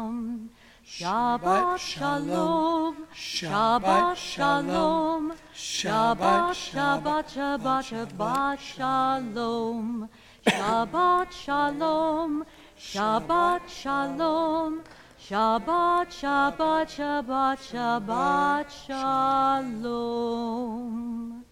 Shalom. Shabbat Shalom. Shabbat Shalom. Shabbat, Shabbat, Shabbat, Shabbat Shalom. Shabbat Shalom. Shabbat Shalom. Shabbat, Shabbat, Shabbat, Shabbat Shalom.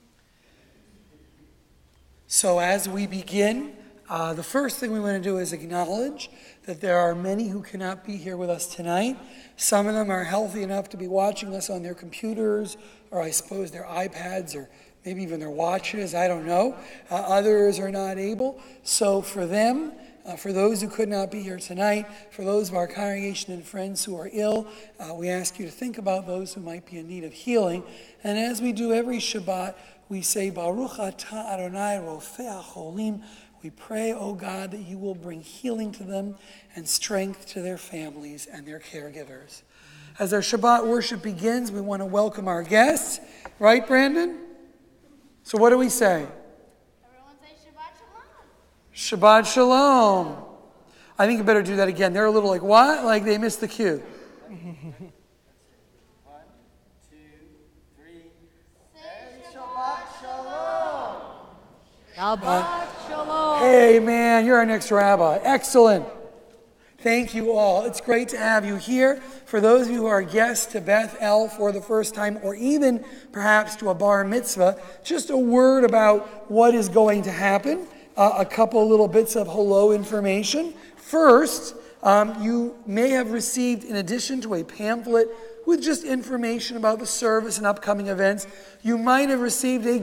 So as we begin, the first thing we want to do is acknowledge that there are many who cannot be here with us tonight. Some of them are healthy enough to be watching us on their computers, or I suppose their iPads, or maybe even their watches, I don't know. Others are not able. So for them, for those who could not be here tonight, for those of our congregation and friends who are ill, we ask you to think about those who might be in need of healing. And as we do every Shabbat, we say, Baruch atah Adonai Rofei HaCholim. We pray, O God, that you will bring healing to them and strength to their families and their caregivers. As our Shabbat worship begins, we want to welcome our guests. Right, Brandon? So what do we say? Everyone say Shabbat Shalom. Shabbat Shalom. I think you better do that again. They're a little like, what? Like they missed the cue. 1, 2, 3. Say Shabbat Shalom. Shabbat Shalom. Hey, man, you're our next rabbi. Excellent. Thank you all. It's great to have you here. For those of you who are guests to Beth-El for the first time, or even perhaps to a bar mitzvah, just a word about what is going to happen. A couple little bits of hello information. First, you may have received, in addition to a pamphlet with just information about the service and upcoming events, you might have received a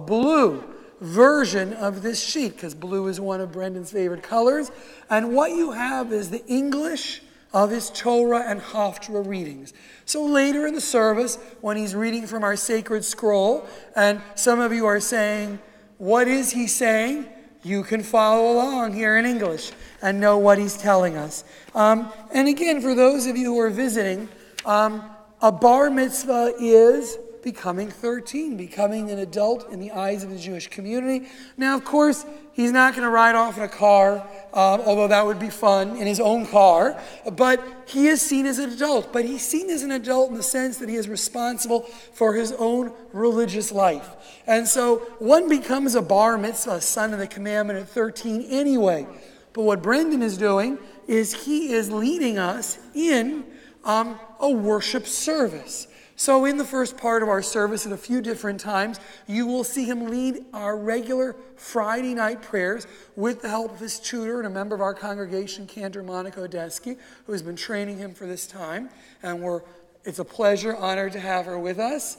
blue version of this sheet, because blue is one of Brendan's favorite colors. And what you have is the English of his Torah and Haftarah readings. So later in the service, when he's reading from our sacred scroll, and some of you are saying, what is he saying? You can follow along here in English and know what he's telling us. And again, for those of you who are visiting, a bar mitzvah is becoming 13, becoming an adult in the eyes of the Jewish community. Now, of course, he's not going to ride off in a car, although that would be fun, in his own car. But he is seen as an adult. But he's seen as an adult in the sense that he is responsible for his own religious life. And so one becomes a bar mitzvah, a son of the commandment at 13 anyway. But what Breandan is doing is he is leading us in a worship service. So in the first part of our service at a few different times, you will see him lead our regular Friday night prayers with the help of his tutor and a member of our congregation, Cantor Monica Odesky, who has been training him for this time. And it's a pleasure, honored to have her with us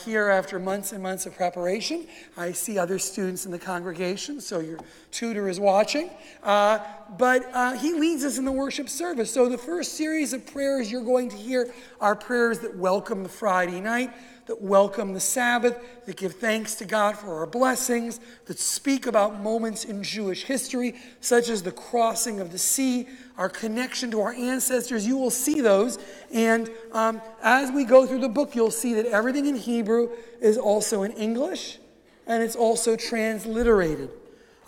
here after months and months of preparation. I see other students in the congregation, so your tutor is watching. But he leads us in the worship service. So the first series of prayers you're going to hear are prayers that welcome the Friday night, that welcome the Sabbath, that give thanks to God for our blessings, that speak about moments in Jewish history, such as the crossing of the sea, our connection to our ancestors. You will see those. And as we go through the book, you'll see that everything in Hebrew is also in English, and it's also transliterated.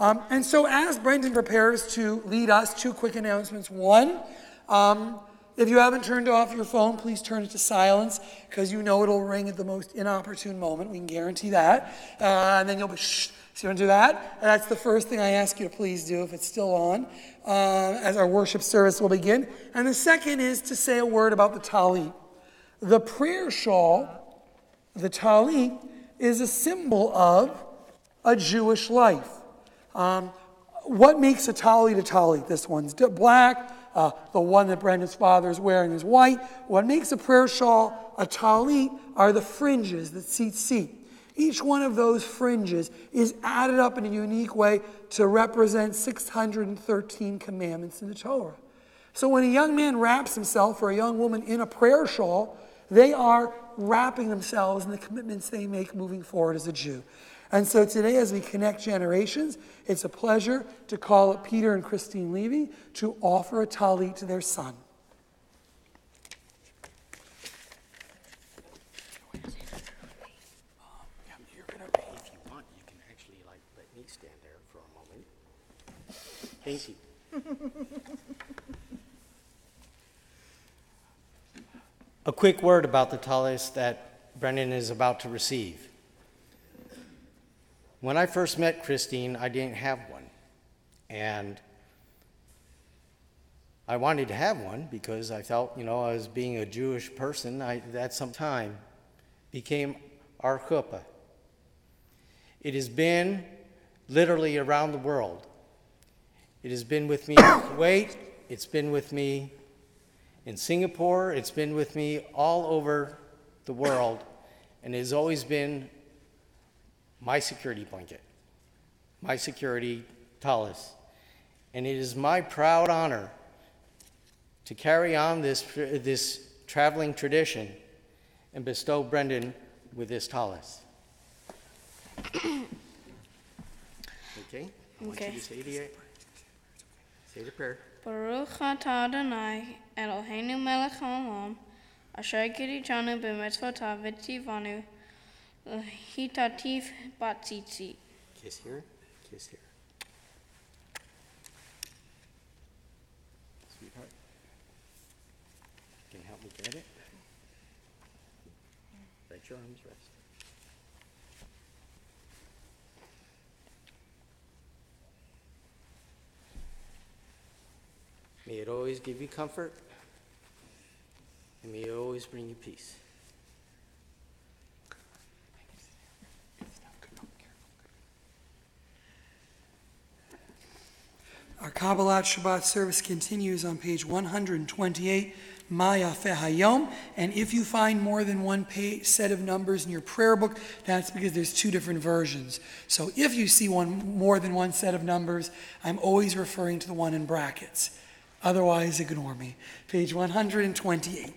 And so as Breandan prepares to lead us, two quick announcements. One, if you haven't turned off your phone, please turn it to silence, because you know it'll ring at the most inopportune moment. We can guarantee that. And then you'll be, shh. So you want to do that? And that's the first thing I ask you to please do if it's still on, as our worship service will begin. And the second is to say a word about the talit. The prayer shawl, the talit, is a symbol of a Jewish life. What makes a talit a talit? This one's black. The one that Brendan's father is wearing is white. What makes a prayer shawl a talit are the fringes that seat. Each one of those fringes is added up in a unique way to represent 613 commandments in the Torah. So when a young man wraps himself, or a young woman, in a prayer shawl, they are wrapping themselves in the commitments they make moving forward as a Jew. And so today, as we connect generations, it's a pleasure to call up Peter and Christine Levy to offer a talit to their son. Thank you. A quick word about the talis that Breandan is about to receive. When I first met Christine, I didn't have one. And I wanted to have one because I felt, as being a Jewish person, that some time became our chuppah. It has been literally around the world. It has been with me in Kuwait. It's been with me in Singapore. It's been with me all over the world. And it has always been my security blanket, my security talis. And it is my proud honor to carry on this traveling tradition and bestow Breandan with this talis. Okay? I want you to say the prayer. Baruch atah Adonai, Eloheinu melech haolam, asher gidijanu b'mitzvotav v'tzivanu, l'hitativ b'tzitzit. Kiss here, kiss here. Sweetheart, can you help me get it? Let your arms rest. May it always give you comfort, and may it always bring you peace. Our Kabbalat Shabbat service continues on page 128, Ma Yafeh Hayom. And if you find more than one set of numbers in your prayer book, that's because there's two different versions. So if you see more than one set of numbers, I'm always referring to the one in brackets. Otherwise, ignore me. Page 128.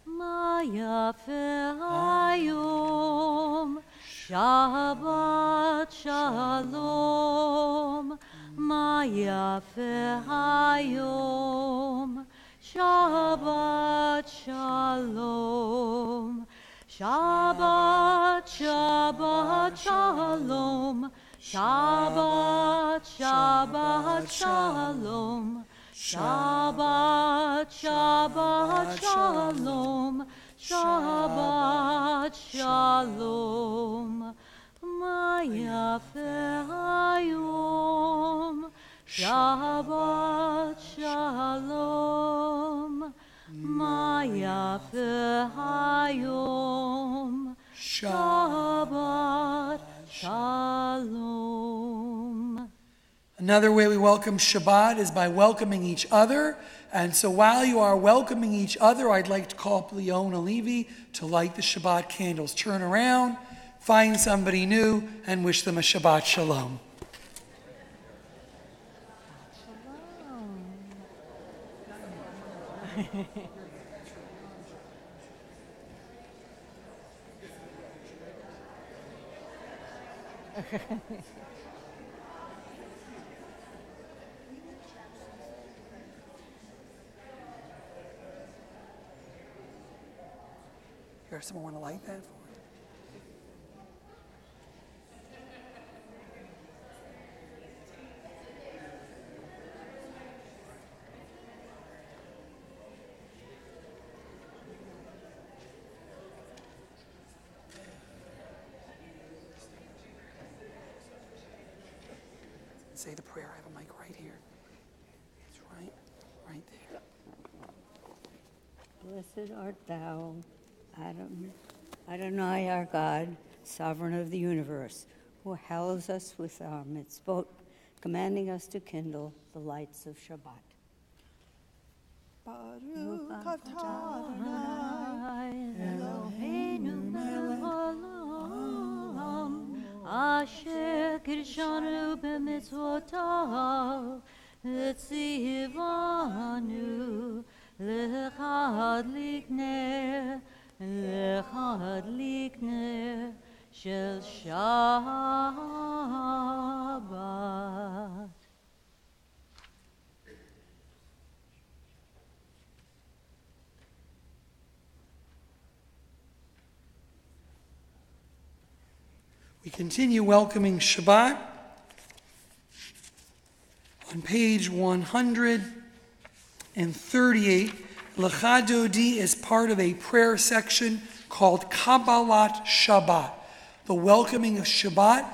Ma Yafeh Hayom, Shabbat Shalom. Ma Yafeh Hayom, Shabbat Shalom. Shabbat, Shabbat Shalom. Shabbat, Shabbat Shalom. Shabbat, Shabbat Shalom. Shabbat Shalom. Ma Yafeh Hayom, Shabbat Shalom. Ma Yafeh Hayom, Shabbat Shalom. Another way we welcome Shabbat is by welcoming each other. And so while you are welcoming each other, I'd like to call Breandan Levy to light the Shabbat candles. Turn around, find somebody new, and wish them a Shabbat Shalom. Here, someone want to light that for me? Say the prayer. I have a mic right here. It's right there. Blessed art thou, Adonai our God, sovereign of the universe, who hallows us with our mitzvot, commanding us to kindle the lights of Shabbat. Baruch atah Adonai, Eloheinu melech haolam, asher kirshanu b'mitzvotav, v'tzivanu l'echad likner shel Shabbat. We continue welcoming Shabbat on page 138, Lecha Dodi is part of a prayer section called Kabbalat Shabbat, the welcoming of Shabbat.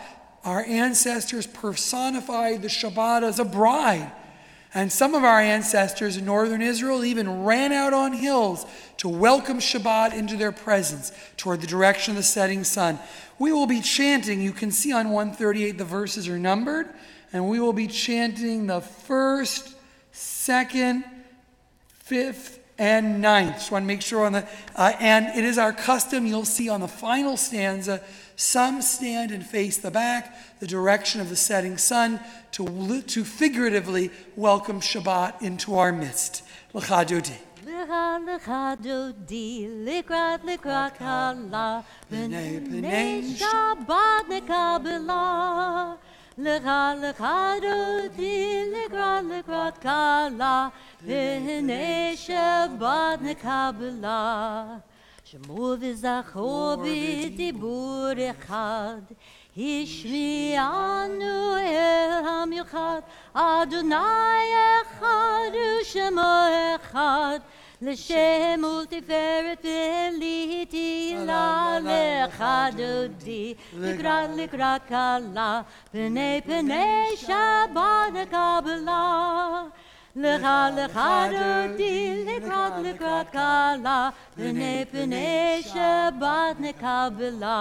Our ancestors personified the Shabbat as a bride. And some of our ancestors in northern Israel even ran out on hills to welcome Shabbat into their presence toward the direction of the setting sun. We will be chanting, you can see on 138 the verses are numbered, and we will be chanting the 1st, 2nd, 5th, and 9th. Just want to make sure on the, and it is our custom, you'll see on the final stanza, some stand and face the back, the direction of the setting sun, to figuratively welcome Shabbat into our midst. Lecha Dodi. Lecha Dodi, likrat kala, b'nei Shabbat nekabela. Lecha Dodi, likrat kala, b'nei Shabbat nekabela. Shemu v'zacho b'dibur echad, Hishmi'anu el hamichad, Adonai echad u'shemo echad, L'shem ultiferet v'litila lecha dodi, Likrat kala, P'nei Shabbat nekabela. Lecha dodi, likrat kala, P'nei Shabbat nekabela.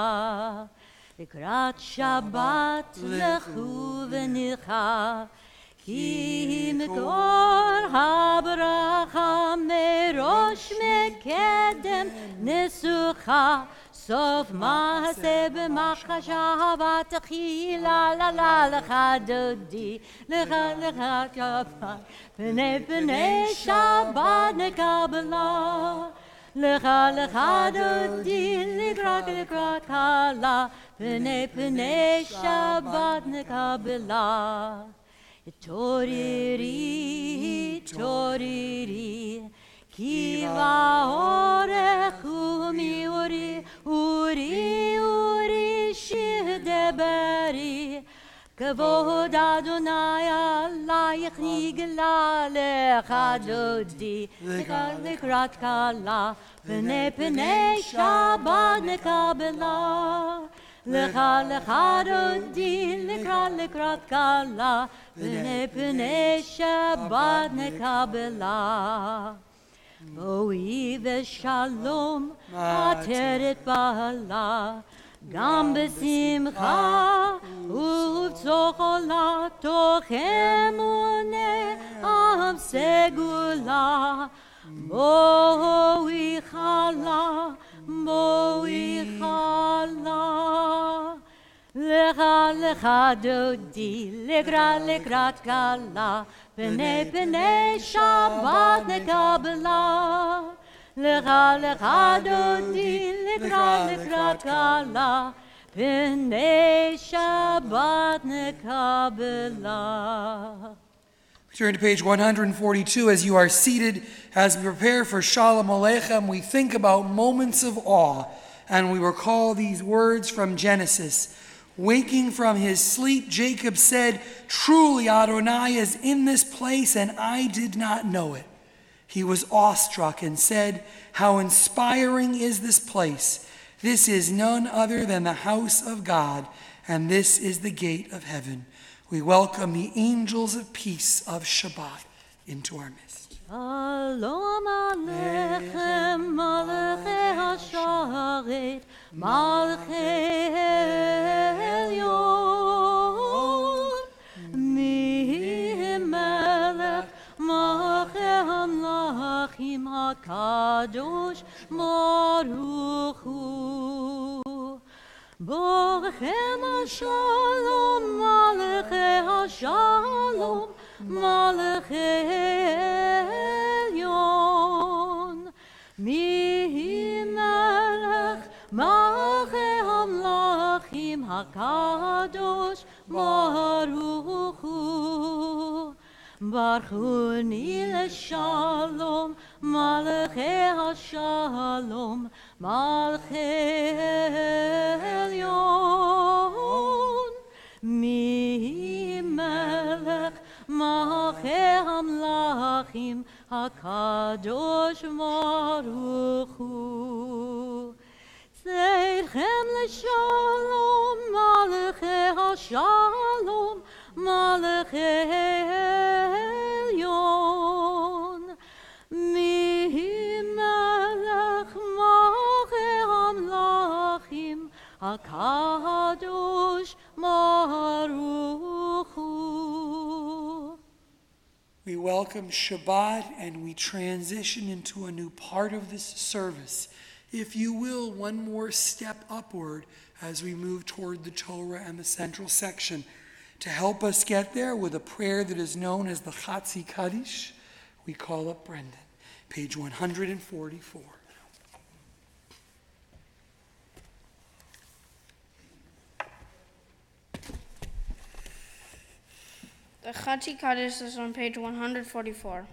Likrat Shabbat lechu v'nicha, Ki mikor habracha merosh mekedem nesucha, Sof maaseh b'machshav tchila la lecha dodi, lecha Shabbat, P'nei Shabbat nekabela. Lecha dodi, likrat kala, P'nei Shabbat nekabela. Toriri, Ki va'orech u'mi uri shihdeberi, Kavod Adonai alayich nigla lecha dodi, likrat kala, P'nei Shabbat nekabela. Lecha dodi, likrat kala, P'nei Shabbat nekabela. Bo'и v'shalom ateret bala, Gam b'simcha u'v'tzochola, Toch emuneh am segula. Bo'i chala, Lecha dodi, likrat kala, P'nei Shabbat nekabela. Lecha dodi, likrat kala, P'nei Shabbat nekabela. Turn to page 142 as you are seated. As we prepare for Shalom Aleichem, we think about moments of awe, and we recall these words from Genesis. Waking from his sleep, Jacob said, "Truly Adonai is in this place, and I did not know it." He was awestruck and said, "How inspiring is this place! This is none other than the house of God, and this is the gate of heaven." We welcome the angels of peace of Shabbat into our midst. Shalom Aleichem, Malachei HaSharet, Malachei Elyon, Melech, Malachei HaMlachim HaKadosh, Baruch Hu. Borchem HaShalom, Malachei HaShalom, Malachei Elyon. Mi Melech, Malachei HaMlachim HaKadosh, Baruch Hu. Barchuni LeShalom, Malachei HaShalom, Malachei Elyon. Mi Melech, Malachei HaMlachim malachim hakadosh baruch hu. Zeichem leshalom malachei hashalom malachei elyon. Mi melech malachei hamlachim hakadosh baruch hu. We welcome Shabbat and we transition into a new part of this service. If you will, one more step upward as we move toward the Torah and the central section. To help us get there with a prayer that is known as the Chatzi Kaddish, we call up Breandan, page 144. The Chatzi Kaddish is on page 144.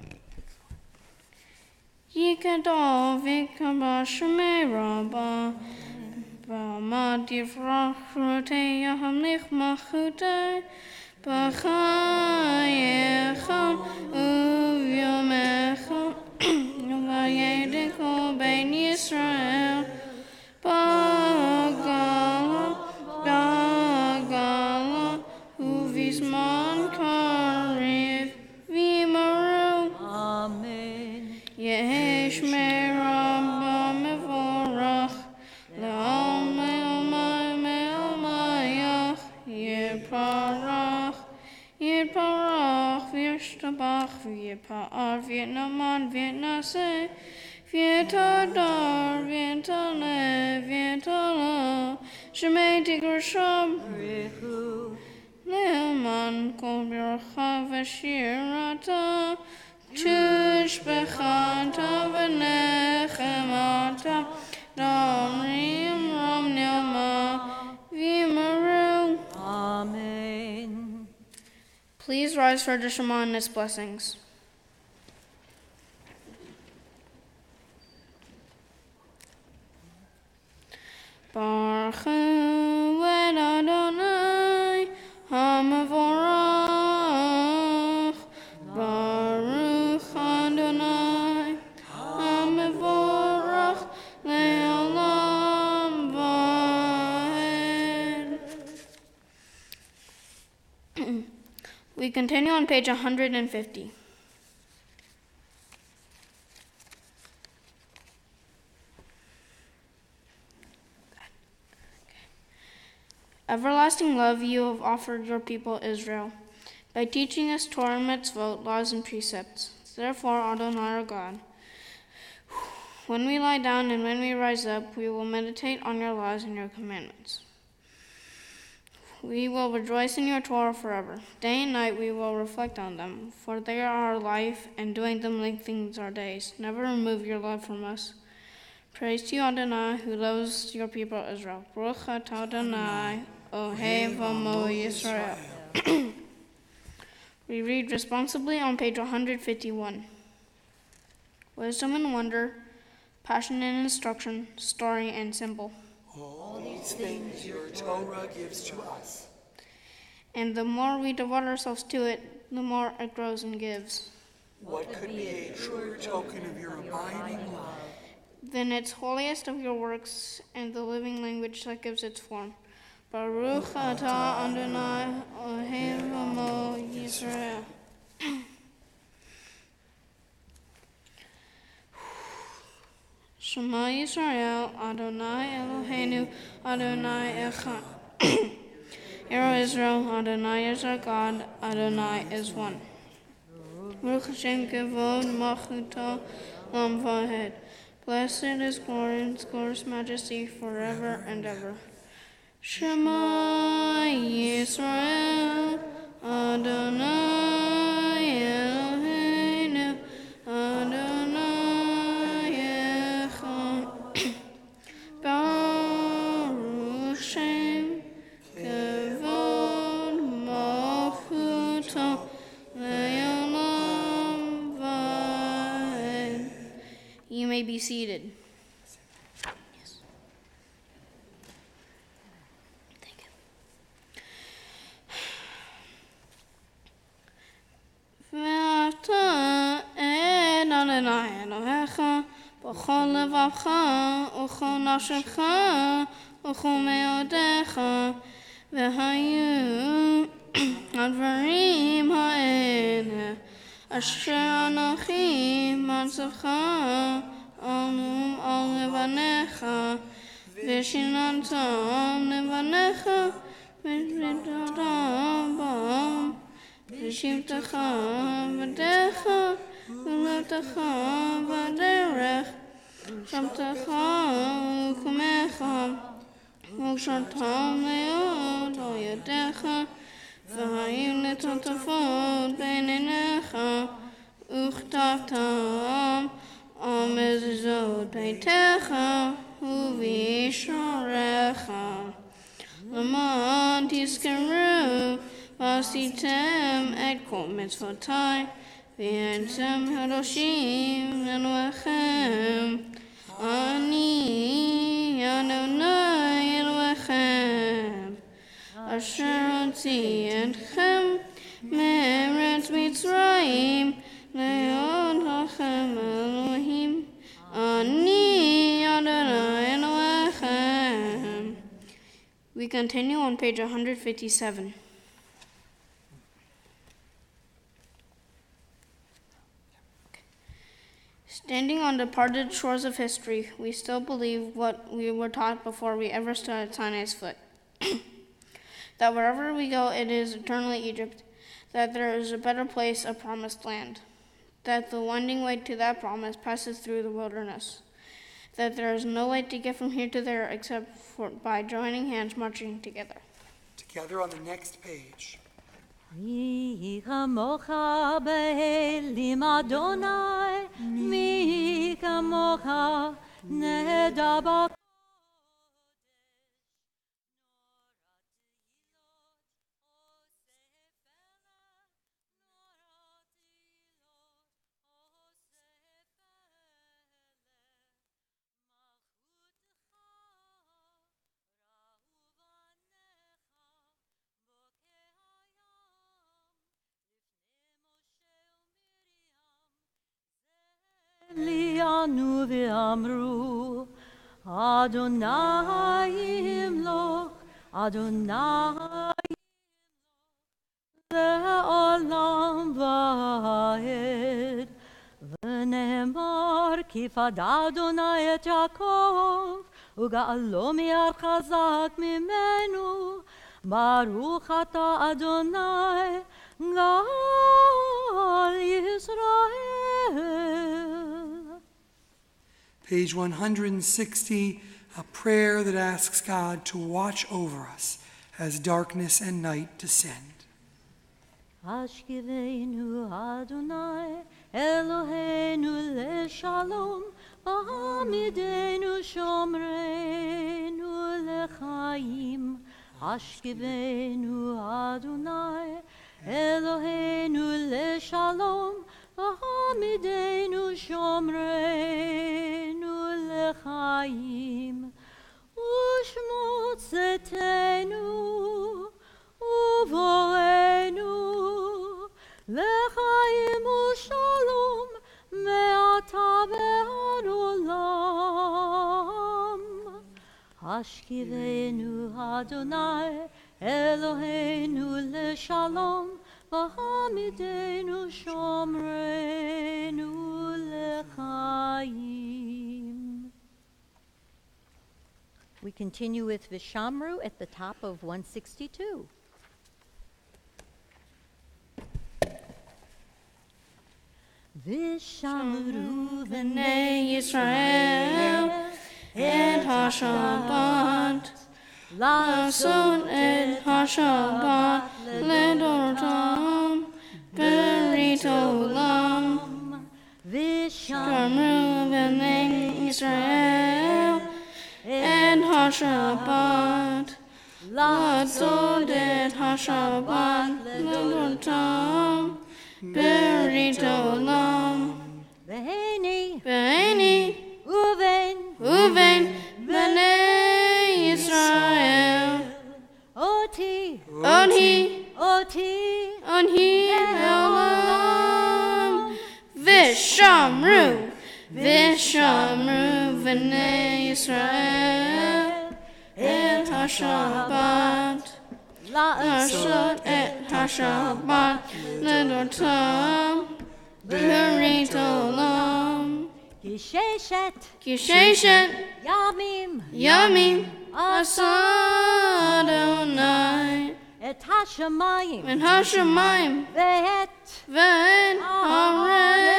Yikadol vikaba shemei rabba b'ma divrach rotei yaham nichmachutei b'chayecham uvyomecham v'yedeko bein Yisrael b'gala uvisman kariv v'maru. Amen. Yesh merabba mevorach le'almei me'almayach yirparach v'yishtabach v'yipa'ar v'yitnaman v'yitnaseh v'yitadar v'yitala shemei tigrasham le'alman kol bircha v'shirata Tushbechata v'nechemata Damrim Ram Nilma Vimaru. Amen. Please rise for the Shema and its blessings. Baruch Hu Adonai HaMevorach Baruch Adonai HaMevorach Le'olam Va'ed. We continue on page 150. Everlasting love you have offered your people Israel, by teaching us Torah and Mitzvah, laws and precepts. Therefore, Adonai our God, when we lie down and when we rise up, we will meditate on your laws and your commandments. We will rejoice in your Torah forever. Day and night we will reflect on them, for they are our life, and doing them lengthens our days. Never remove your love from us. Praise to you, Adonai, who loves your people Israel. Baruch atah Adonai, Ohev Amo Yisrael. We read responsibly on page 151. Wisdom and wonder, passion and instruction, story and symbol. All these things your Torah gives to us. And the more we devote ourselves to it, the more it grows and gives. What could be a truer token of your abiding love Then its holiest of your works and the living language that gives its form. Baruch atah Adonai Ohev Amo Yisrael. Shema Yisrael, Adonai Eloheinu, Adonai Echad. Hear, O Israel, Adonai is our God, Adonai is one. Baruch Hashem Kevod Malchuto Lam Vahed. Blessed is glory and glorious majesty forever and ever. Shema Yisrael, Adonai Eloheinu, Adonai Echad. Baruch Shem Kevod Malchuto Le'olam Va'ed. You may be seated. Yes. Thank you. Ve'ata בכל לבבך וכל נפשך וכל מאודיך, והיו הדברים האלה אשר אנוכי מצווך על לבניך, ושיננתם לבניך ושבתם בם, ושבתך בדרך ולבתך בדרך, שבתך וקומך וקשרתם מאוד על ידיך, והיו לטוטפות בין עיניך, וכתבתם על מזוזות ביתך ובשעריך, למען תזכרו ועשיתם את כל מצוותי, והייתם קדושים לאלוהיכם. אני אדוני אלוהיכם, אשר הוציא אתכם מארץ מצרים, להיות לכם אלוהים. אני אדוני אלוהיכם. We continue on page 157. Standing on departed shores of history, we still believe what we were taught before we ever stood at Sinai's foot. That wherever we go, it is eternally Egypt, that there is a better place, a promised land, that the winding way to that promise passes through the wilderness, that there is no way to get from here to there except by joining hands marching together. Together on the next page. מי כמוך באלים אדוני, מי כמוך נדע בקודש. ליאנו ואמרו, אדוני ימלוך, אדוני לעולם ועד. ונאמר, כי פדה אדוני את יעקב, וגאלו מיד חזק ממנו. ברוך אתה אדוני, גאל ישראל. Page 160, a prayer that asks God to watch over us as darkness and night descend. השכיבנו אדוני אלוהינו לשלום, העמידנו שומרנו לחיים. השכיבנו אדוני אלוהינו לשלום, העמידנו שומרנו לחיים. ושמוצתנו ובואנו לחיים ושלום מעתה ועד עולם. השכיבנו אדוני אלוהינו לשלום, והעמידנו שומרנו לחיים. We continue with Vishamru at the top of 162. Vishamru B'nai Yisrael et HaShabbat, לעשות את השבת לדורתם ברית עולם. ושמרו בני ישראל את השבת, לעשות את השבת לדורתם ברית עולם. והנה ובין בני ישראל, אותי לעולם, ושמרו Vishamru v'nei Yisrael et HaShabbat. La'asot et HaShabbat L'dortam B'rit Olam. Kisheshet Yamim Asa Adonai את השמיים ואת השמיים ואת ואת הארץ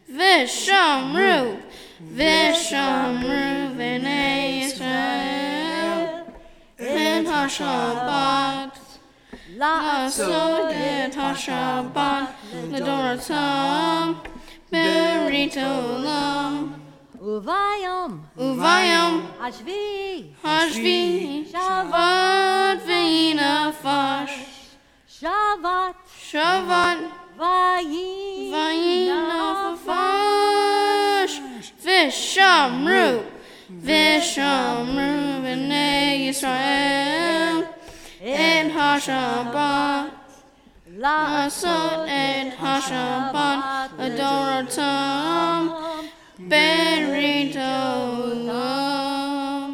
ושמרו בני ישראל את השבת לעשות את השבת לדורתם ברית עולם וביום השביעי שבת וינפש שבת וינפש ושמרו בני ישראל את השבת לעשות את השבת לדורתם ברית olam.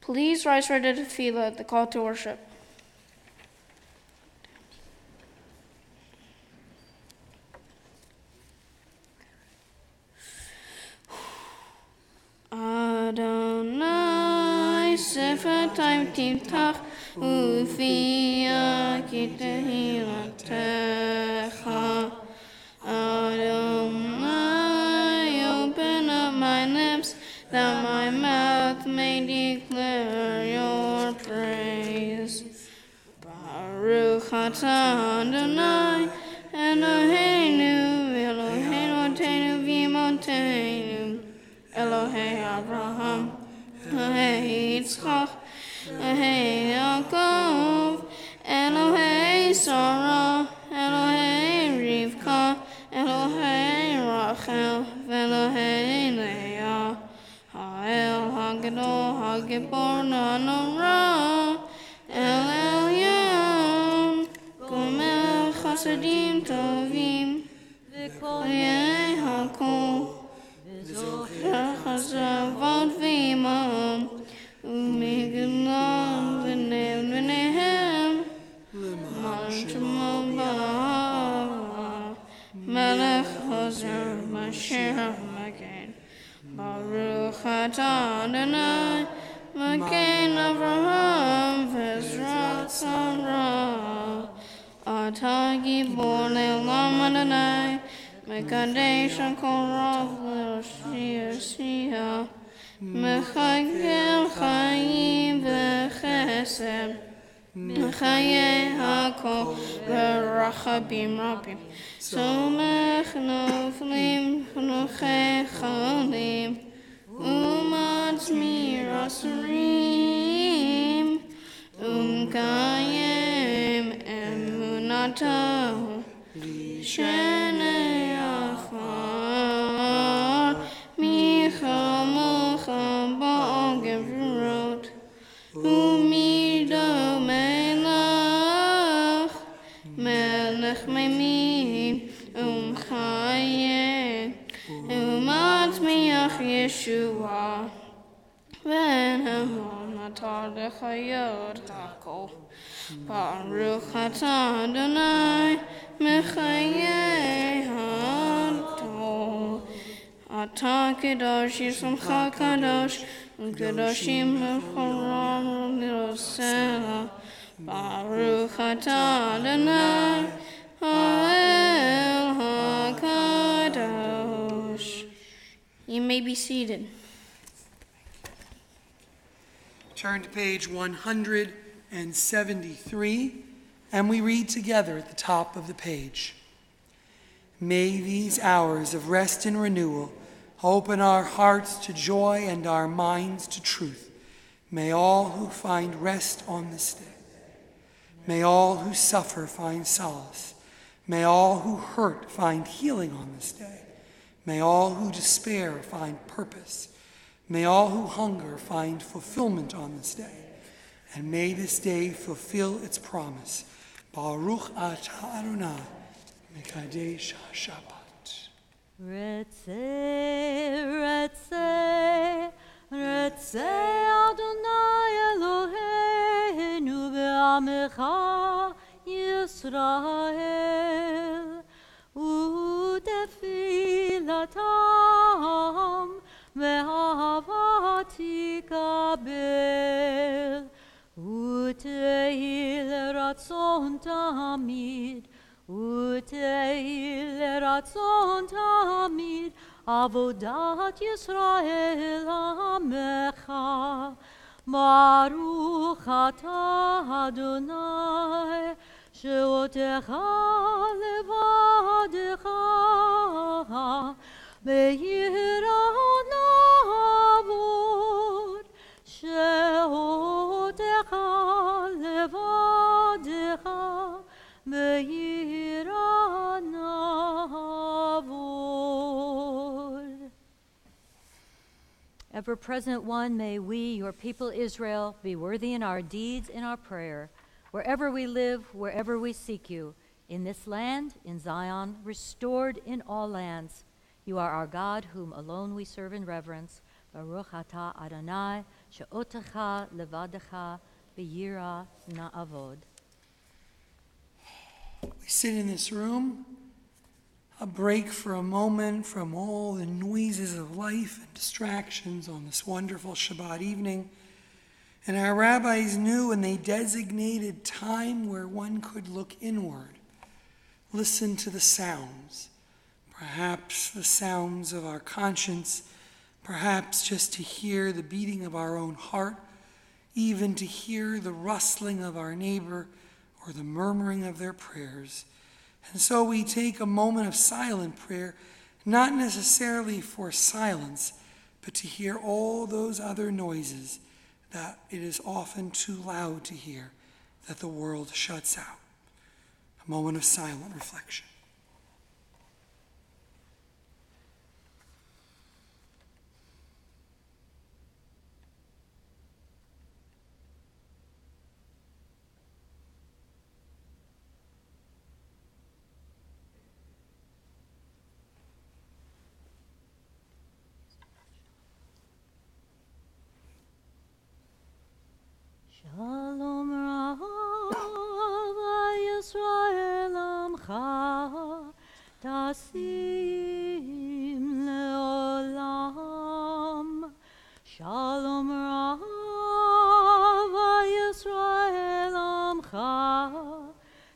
Please rise for the tefillah, the call to worship. Adonai sefatayim timtach ufiyah kitehilatecha. Adonai, open up my lips, that my mouth may declare your praise. Baruch atah Adonai, Eloheinu, Eloheinu v'imotenu, Elohei Abraham, Elohei Yitzchak, Elohei Yaakov, Elohei Sarah, Elohei Rivka, Elohei Rachel, Elohei Leah, Ha'el HaGadol HaGibor Na'norah, El Elyon, Gomel Chasadim Tovim, V'koyei HaKol, V'zocher Chazavot V'imam, U'migalam V'nehem, L'man Melech Hoser Mashiach Magen, Baruch atah Adonai, Magen Avraham v'Ezrat Sarah. Atah Gibor Le'olam Adonai, Mekadesh HaKol Rav L'Oshia, Mechagel Chayim v'Chesed, Mechayeh HaKol v'Rachabim Rabim. Somech noflim v'nochei chalim, u'matzmir asurim, u'mkayem emunatahu, shenei afar, michamocha ba'al gevurot, u'mido melech, melech memim, Chayeh, U'matzmiach Yeshua, V'nehon atar lechayot hakol. Baruch atah Adonai, Mechayeh hadol. Atah kadosh yisraelcha kadosh, U'kadoshim lechoram l'osela. Baruch atah Adonai, Ha'el HaKadosh. You may be seated. Turn to page 173, and we read together at the top of the page. May these hours of rest and renewal open our hearts to joy and our minds to truth. May all who find rest on this day, may all who suffer find solace. May all who hurt find healing on this day. May all who despair find purpose. May all who hunger find fulfillment on this day. And may this day fulfill its promise. Baruch atah Adonai, Mekadesh HaShabbat. Retzeh, retzeh, retzeh Adonai Eloheinu ve'amecha Yisrael u'tefilatam ve'ahavati kabel u'tehil ratzon tamid Utehil ratzon tamid avodat Yisrael amecha Baruch atah Adonai she'otecha levadecha be'yira navod she'otecha levadecha be'yira navod. Ever-present one, may we, your people Israel, be worthy in our deeds, in our prayer, wherever we live, wherever we seek you, in this land, in Zion, restored in all lands. You are our God, whom alone we serve in reverence. Baruch atah Adonai, she'otecha levadecha be'yira na'avod. We sit in this room, a break for a moment from all the noises of life and distractions on this wonderful Shabbat evening. And our rabbis knew, and they designated time where one could look inward, listen to the sounds, perhaps the sounds of our conscience, perhaps just to hear the beating of our own heart, even to hear the rustling of our neighbor or the murmuring of their prayers. And so we take a moment of silent prayer, not necessarily for silence, but to hear all those other noises that it is often too loud to hear, that the world shuts out. A moment of silent reflection. Shalom Rava Yisrael Amcha Tasim Leolam. Shalom Rava Yisrael Amcha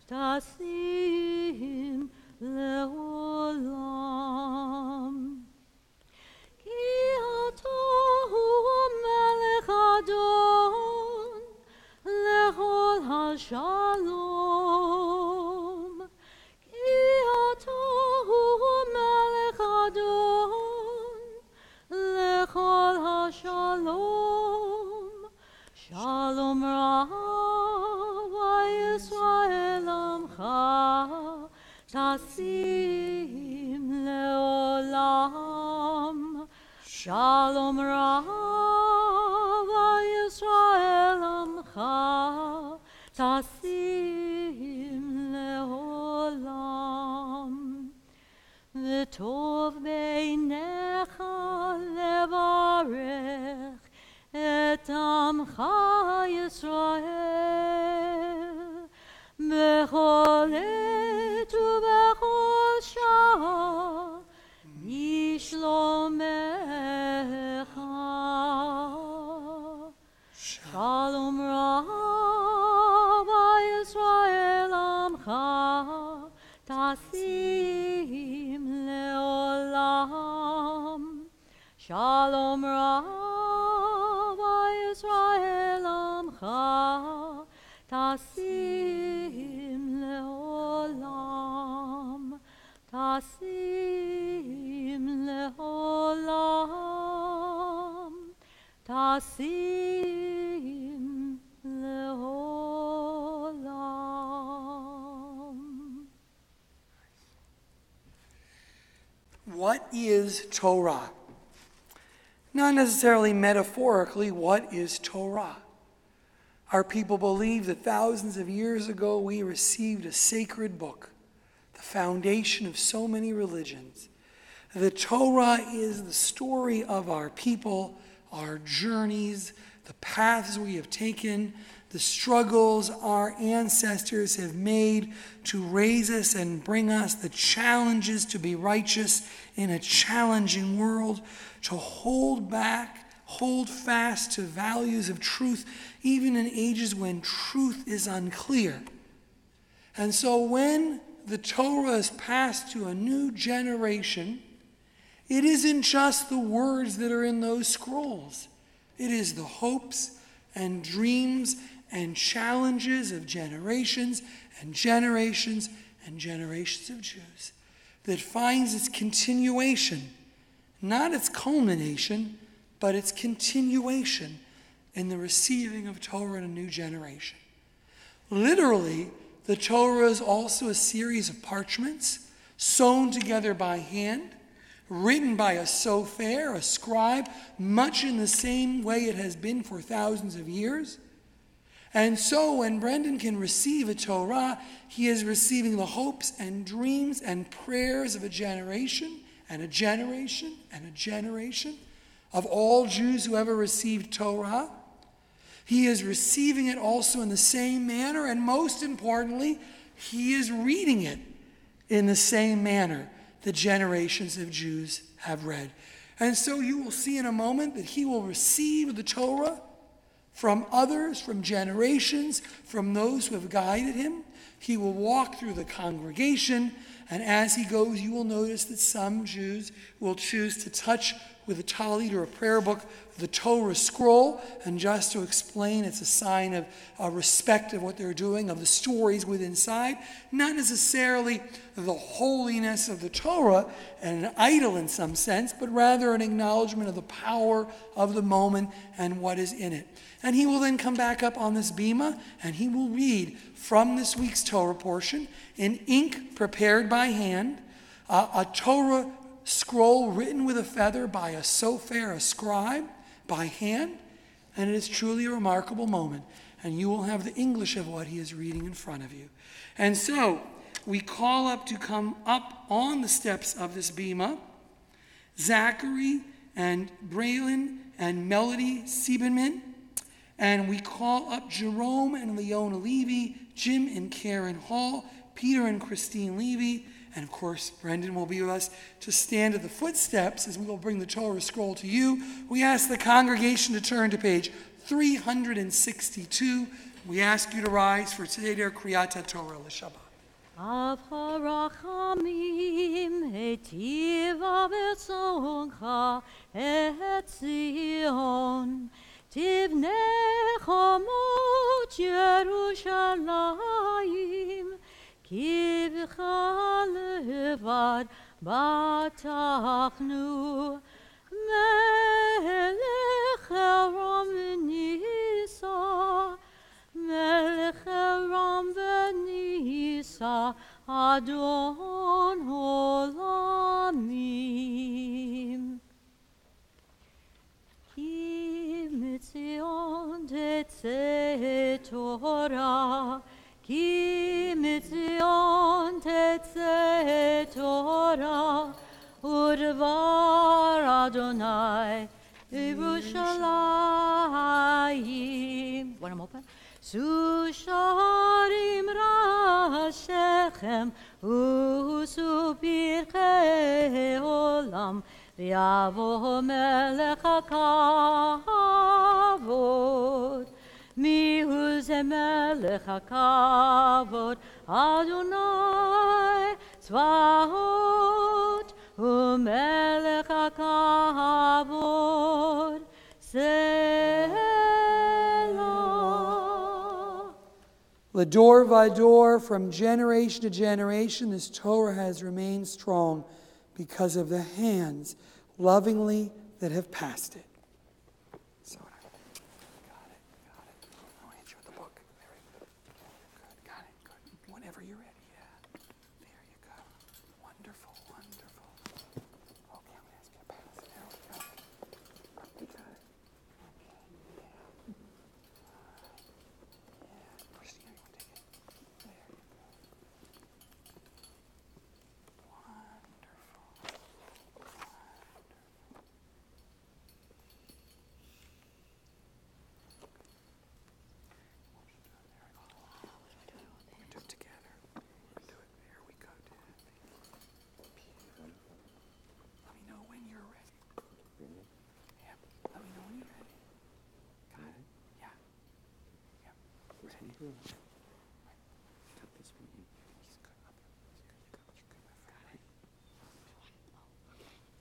Tasim Leolam. Ki atohu melech Adon lechol hashalom. Ki atohu melech Adon lechol hashalom. Shalom Rava Yisrael Amcha Tasim Leolam. Shalom Rava Yisrael Amcha Tasim Leolam. V'tov beinecha levarech et Amcha Yisrael bechol et ubechol shah Yishlomecha. Shalom Rava Yisrael Amcha Tasim Leolam. Shalom Rava Yisrael Amcha Tasim Leolam. Tasim Leolam. Tasim Leolam. What is Torah? Not necessarily metaphorically, what is Torah? Our people believe that thousands of years ago we received a sacred book, the foundation of so many religions. The Torah is the story of our people, our journeys, the paths we have taken, the struggles our ancestors have made to raise us and bring us, the challenges to be righteous in a challenging world, to hold fast to values of truth, even in ages when truth is unclear. And so when the Torah is passed to a new generation, it isn't just the words that are in those scrolls. It is the hopes and dreams and challenges of generations and generations and generations of Jews that finds its continuation, not its culmination, but its continuation in the receiving of Torah in a new generation. Literally, the Torah is also a series of parchments sewn together by hand, written by a sofer, a scribe, much in the same way it has been for thousands of years. And so when Breandan can receive a Torah, he is receiving the hopes and dreams and prayers of a generation and a generation and a generation of all Jews who ever received Torah. He is receiving it also in the same manner, and most importantly, he is reading it in the same manner the generations of Jews have read. And so you will see in a moment that he will receive the Torah from others, from generations, from those who have guided him. He will walk through the congregation, and as he goes, you will notice that some Jews will choose to touch with a talit or a prayer book the Torah scroll, and just to explain, it's a sign of respect of what they're doing, of the stories within inside, not necessarily the holiness of the Torah and an idol in some sense, but rather an acknowledgement of the power of the moment and what is in it. And he will then come back up on this bima, and he will read from this week's Torah portion in ink prepared by hand, a Torah scroll written with a feather by a sofer, a scribe, by hand, and it is truly a remarkable moment. And you will have the English of what he is reading in front of you. And so we call up to come up on the steps of this bima Zachary and Braylon and Melody Siebenman, and we call up Jerome and Leona Levy, Jim and Karen Hall, Peter and Christine Levy, and of course, Breandan will be with us to stand at the footsteps as we will bring the Torah scroll to you. We ask the congregation to turn to page 362. We ask you to rise for today, dear Kriyat Torah l'Shabbat. Av harachamim etiva betzoncha et Zion tivne chamot Yerushalayim kivcha levad batachnu melech Eram v'nisa melech Eram v'nisa Adon olamim ki mitzion tetzeh Torah Ki mitzion tetzeh Torah Udvar Adonai Yerushalayim. One more open. Susharim Rashechem Usupirchei Olam V'yavo Melech HaKavod Mihu ze melech hakavod Adonai Tzvaot umelech hakavod Selah. Lador vador, from generation to generation, this Torah has remained strong because of the hands lovingly that have passed it.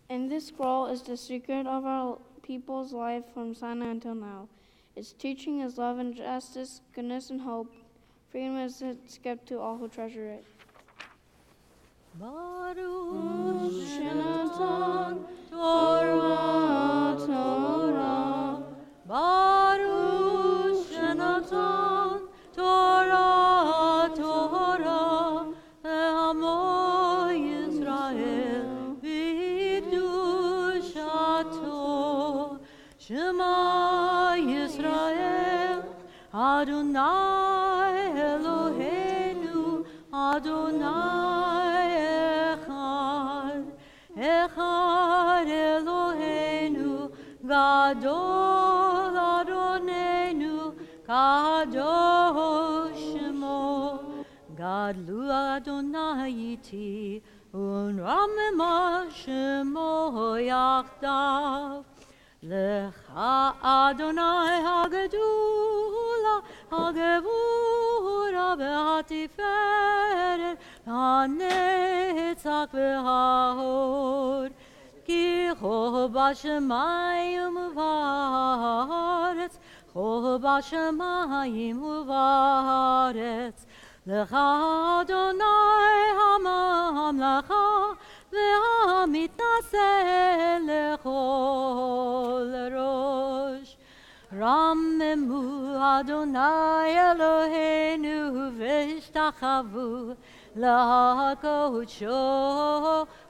In this scroll is the secret of our people's life from Sinai until now. Its teaching is love and justice, goodness and hope. Freedom is its gift to all who treasure it. Baruch Shenatan Torah, Torah. Baruch Shenatan Torah, Torah, Le'amo Yisrael v'kedushato. Shema Yisrael, Adonai Eloheinu, Adonai Echad, Echad Eloheinu, Gadol Adonenu, Kadosh Shemo, Gadlu Adonai iti, Unramema Shemo Yachdav. Lecha Adonai Hagedula, Hagevura v'hatiferet, Hanetzach v'hahod, Ki cho b'shamayim u'v'haaretz, Cho b'shamayim u'v'haaretz, Lecha Adonai hamamlacha, V'hamitnaseh lechol rosh. Rammemu Adonai Eloheinu v'ishtachavu lahakodsho.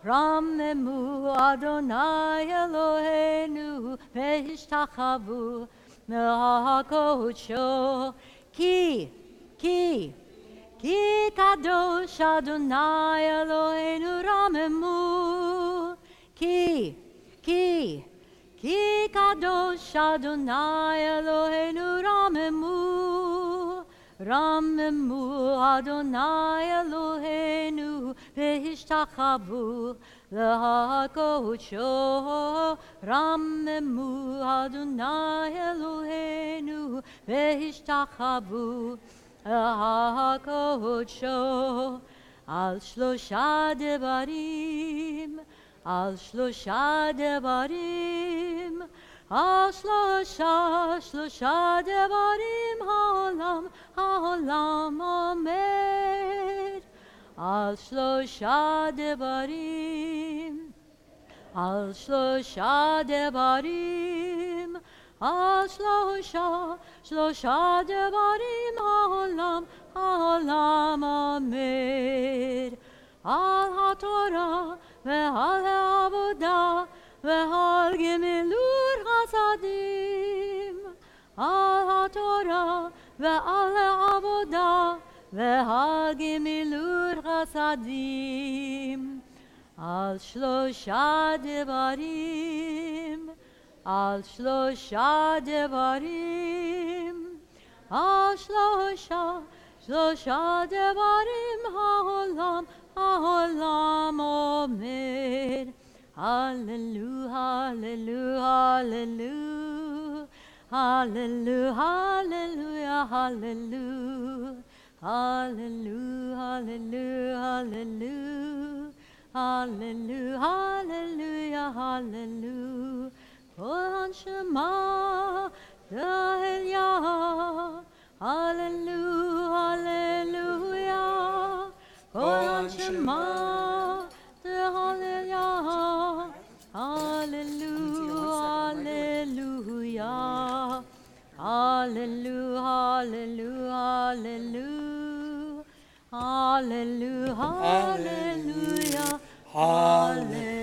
Rammemu Adonai Eloheinu v'ishtachavu lahakodsho. Ki kadosh Adonai Eloheinu ramemu. Ki kadosh Adonai Eloheinu ramemu. Ramemu Adonai Eloheinu v'ishtachavu lahakodsho. Ramemu Adonai Eloheinu v'ishtachavu lahakodsho. Al shlosha devarim, al shlosha devarim, al shlosha devarim ha'olam omed. Al shlosha devarim, al shlosha devarim, al shlosha devarim ha'olam omed. Al haTorah ve'al ha'avodah ve'al gemilur chasadim. Al haTorah ve'al ha'avodah ve'al gemilur chasadim. Al shlosha devarim, al shlosha devarim, al shlosha devarim ha'olam omed. Hallelujah, hallelujah, hallelujah, hallelujah, hallelujah, hallelujah, hallelujah, hallelujah, hallelujah, hallelujah. Kol Shema Hallelujah, hallelujah, Kol Shema Hallelujah, hallelujah, hallelujah, hallelujah, hallelujah, hallelujah, hallelujah, hallelujah.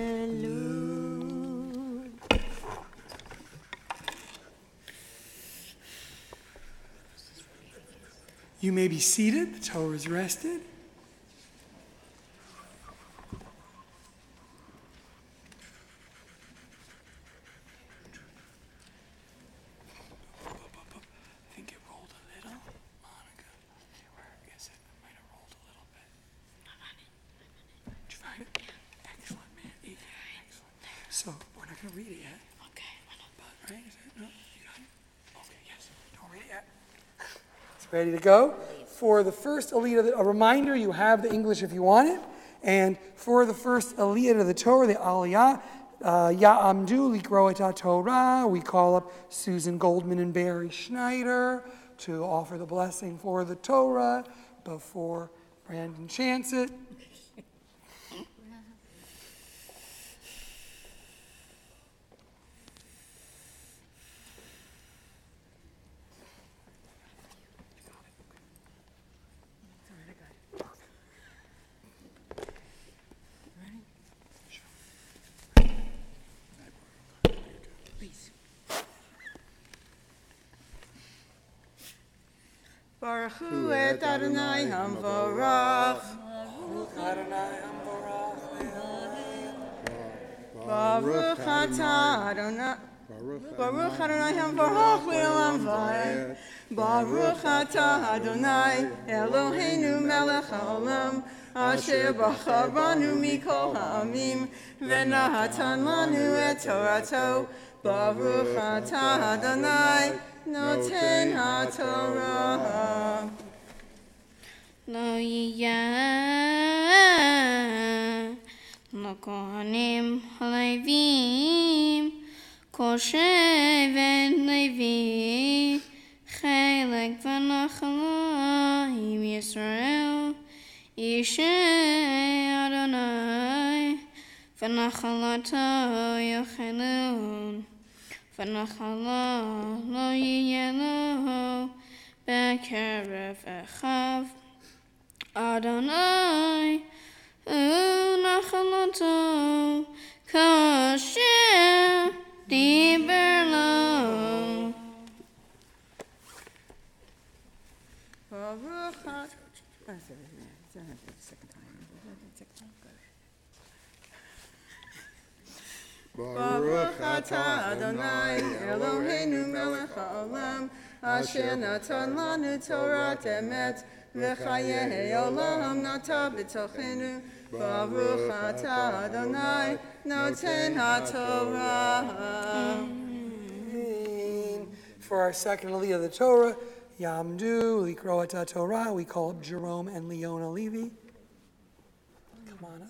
You may be seated. The Torah is rested. I think it rolled a little. Monica, where is it? It might have rolled a little bit. Did you find it? Excellent, man. Excellent. So, we're not going to read it yet. Okay. But, right? Is it? No? You got it? Okay, yes. Don't read it yet. So Ready to go? For the first aliyah, a reminder, you have the English if you want it. And for the first aliyah to the Torah, the aliyah, Ya'amdu Likro et Torah, we call up Susan Goldman and Barry Schneider to offer the blessing for the Torah before Brandon chants it. Baruch Hu et Adonai Hamvorach. Adonai Hamvorach Baruch atah Adonai. Baruch Adonai Hamvorach le'olam va'ed. Baruch atah Adonai Eloheinu melech haolam. Asher bachar banu mikol ha'amim v'natan lanu et Torato. Baruch atah Adonai Noten HaTorah. Lo yiyah l'kohanim halevim kol shevet Levi chelek v'nachalayim Yisrael Yishei Adonai v'nachalato yochelun v'nachala lo yiyeh lo b'kerev echav Adonai u'nachalato k'asher diber lo. Baruch atah Adonai Eloheinu melech haolam asher natan lanu Torat emet v'chayei olam nata b'tochenu. Baruch atah Adonai noten HaTorah. For our second aliyah of the Torah, Yamdu Likro et Torah, we call up Jerome and Leona Levy. Come on up.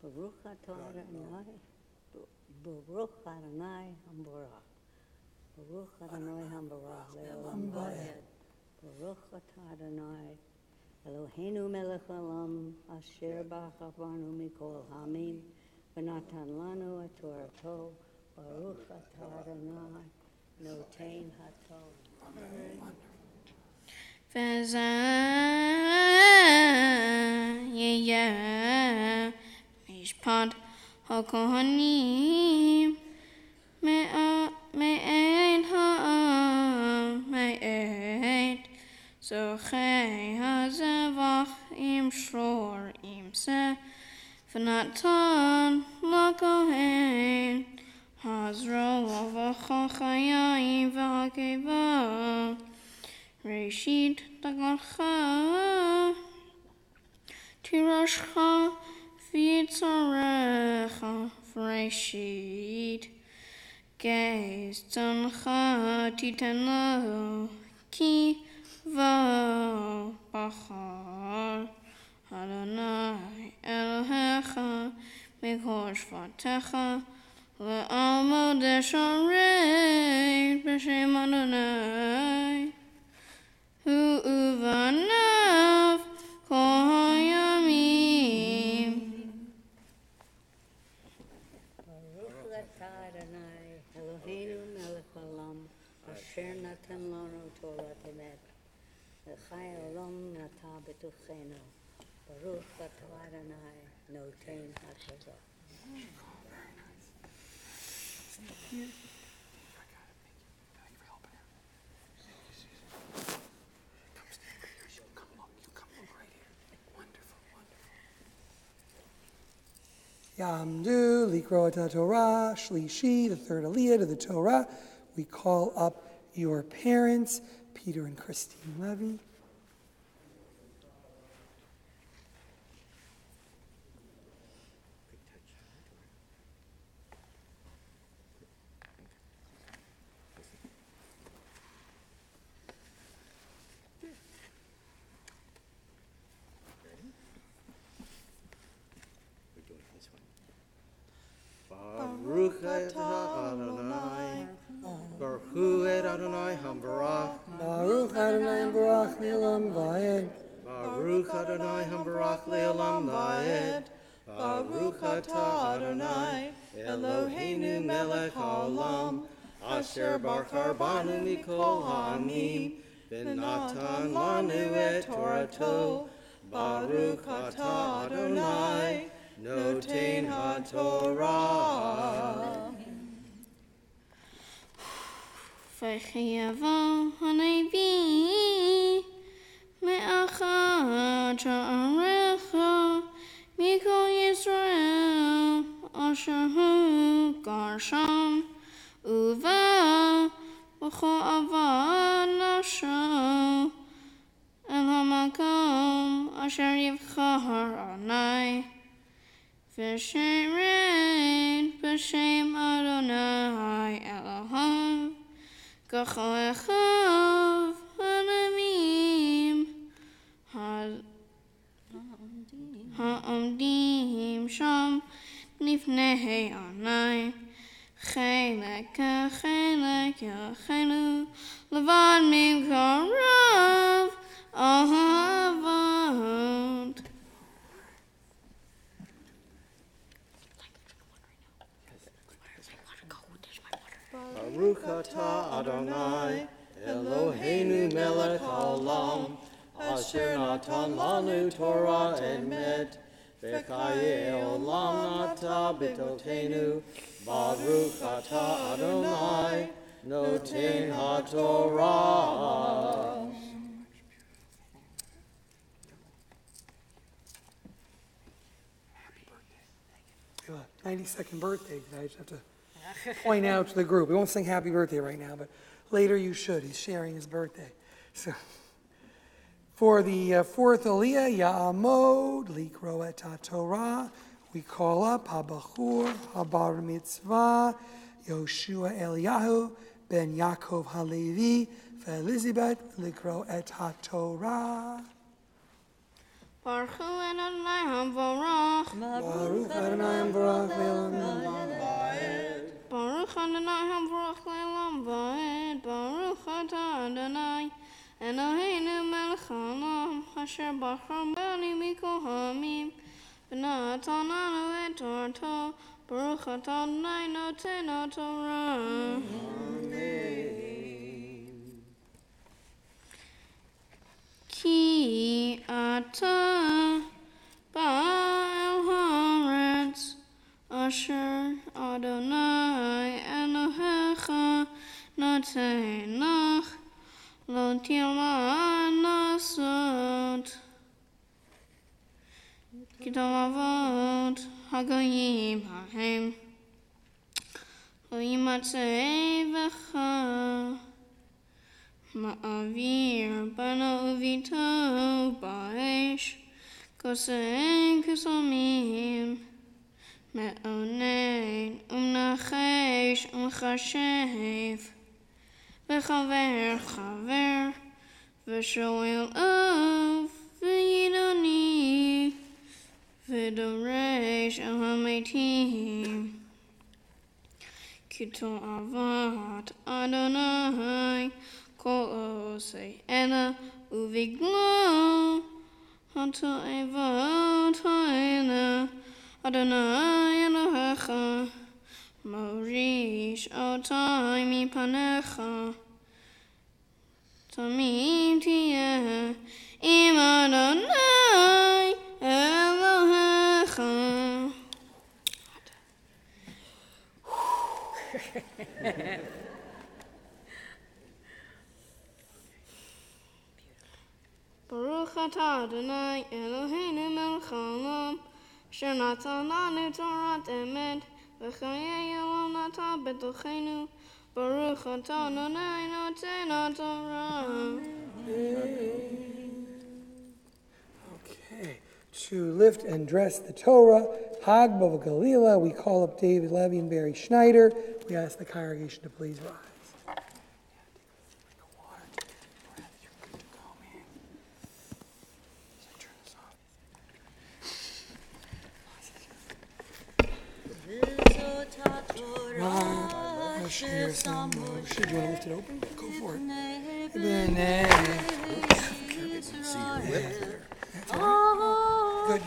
Baruch atah Adonai, Baruch Adonai Hamvorach, Baruch Adonai Hamvorach le'olam va'ed, Baruch atah Adonai Eloheinu melech haolam asher bachar banu mikol ha'amim v'natan lanu et Torato, Baruch atah Adonai noten HaTorah. V'zeh yiyeh mishpat hakohanim me'ed ha'am me'ed zochei hazevach im shor im seh v'natan lakohen hazro v'chachayim v'hakeva Reshit tagalcha tirashcha v'yitzarecha v'reshit geis tzoncha titen lo ki vo bachar Adonai Elohecha mikol shvatecha le'amod esharei b'shem Adonai U'uvanav kol hayamim. Baruch atah Adonai Eloheinu melech haolam asher natan lanu Torat emet v'chai olam nata b'tochenu. Baruch atah Adonai noten HaTorah. Ya'amdu likro et Torah, Shlishi, the third Aliyah to the Torah. We call up your parents, Peter and Christine Levy. Baruch atah Adonai, Baruch hu et Adonai hambarach, Baruch Adonai Barach Le'olam Va'ed. Baruch Adonai hambarach le'olam va'ed, Baruch atah Adonai, Eloheinu melech haolam, asher barchar banu mikol ha'amim, v'natan lanu et Torato, Baruch atah Adonai, Noten HaTorah. ויחייבו הנביא מאחד שעריך מכל ישראל אשר הוא גר שם ובא בכל עבד נפשו אל המקום אשר יבחר אדוני ושירת בשם אדוני אלוהיו ככל אחיו הנביאים העומדים שם לפני אדוני חלק כחלק יחנו לבד מקרוב אהבות. Baruch atah Adonai, Eloheinu melech haolam, asher natan lanu Torah emet, v'chaye olam nata b'totenu, Baruch atah Adonai, noten HaTorah. Your 92nd birthday today. I just have to point out to the group. We won't sing happy birthday right now, but later you should. He's sharing his birthday. So, for the fourth Aliyah, Ya'amod, Likro et Torah, we call up Habachur, Habar Mitzvah, Yoshua Eliyahu, Ben Yaakov Halevi, Elizabeth, Likro et Torah. Baruch hu Adonai hamvarach. Baruch Adonai Baruch Le'olam. Baruch Adonai hamvarach le'olam va'ed. Baruch atah Adonai Eloheinu melech haolam asher bachar banu mikol ha'amim v'natan lanu et Torato. Baruch atah Adonai noten HaTorah. Ki ata ba'al haaretz asher Adonai Elohecha noten lach lo tila nasot kidol avot hagoyim hahem lo yimatzeh v'cha Ma'avir bana uvito ba'esh kosen kusomim me'onen umnachesh umchashev v'chaver chaver v'shoel of v'yidoni v'doresh el hametim kitol avat Adonai Kol osei ela uviglo hato evot ha'ela Adonai Elohecha morish otai mipanecha tamim tiyeh im Adonai Elohecha. Baruch atah Adonai Eloheinu melech haolam שנתן לנו תורת אמת, וחיי עולם נטע בתוכנו. ברוך אתה אדוני נותן התורה. Okay. To lift and dress the Torah, Hag Bava Galila, we call up David Levy and Barry Schneider. We ask the congregation to please rise. Moshe, do you want to lift it open? Go for it. See your lip there. That's all right. Good.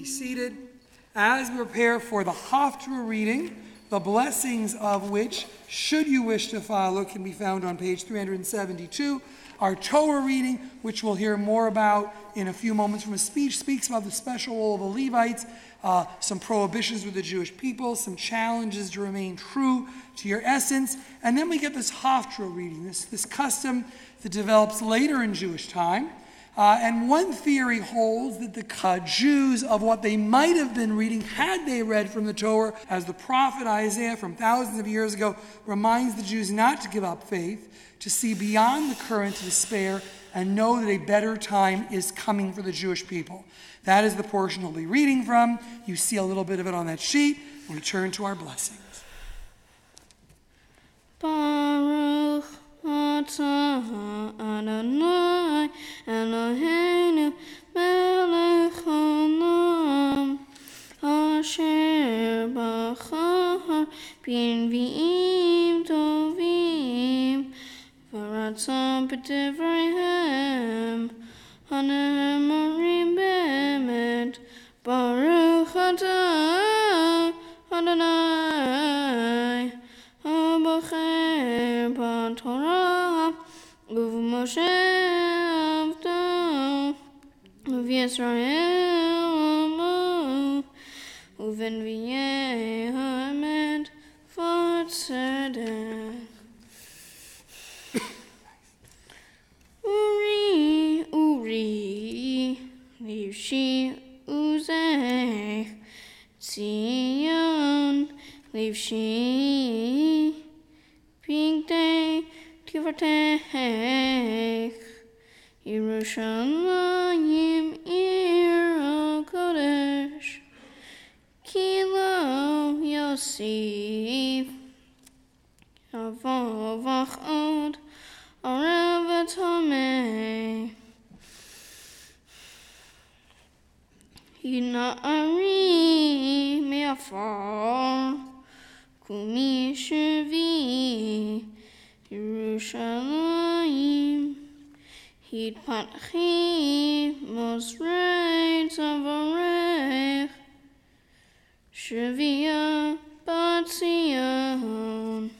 Seated as we prepare for the Haftarah reading, the blessings of which, should you wish to follow, can be found on page 372. Our Torah reading, which we'll hear more about in a few moments from a speech, speaks about the special role of the Levites, some prohibitions with the Jewish people, some challenges to remain true to your essence. And then we get this Haftarah reading, this custom that develops later in Jewish time. And one theory holds that the Jews of what they might have been reading had they read from the Torah, as the prophet Isaiah from thousands of years ago reminds the Jews not to give up faith, to see beyond the current to despair, and know that a better time is coming for the Jewish people. That is the portion we'll be reading from. You see a little bit of it on that sheet. We turn to our blessings. Baruch atah Adonai Eloheinu melech haolam asher bachar b'nvi'im tovim v'ratzah b'divreihem hane'emarim be'emet. Baruch atah Adonai Abocher b'Torah u'v'Moshe avdo u'v'Yisrael amo u'v'nvi'ei ha'emet v'tzedek. Uri, Uri, Livshi Uzeh, Zion, Livshi, Pigdei, Tivatech, Yerushalayim, Ir HaKodesh, Kilo Yosef, Avovach Od, Arev Tameh, Hina'ari me'afar, Kumi Shevi, Yerushalayim, Hitpatchi Mosrei Tavarech, Shevia Bat Zion.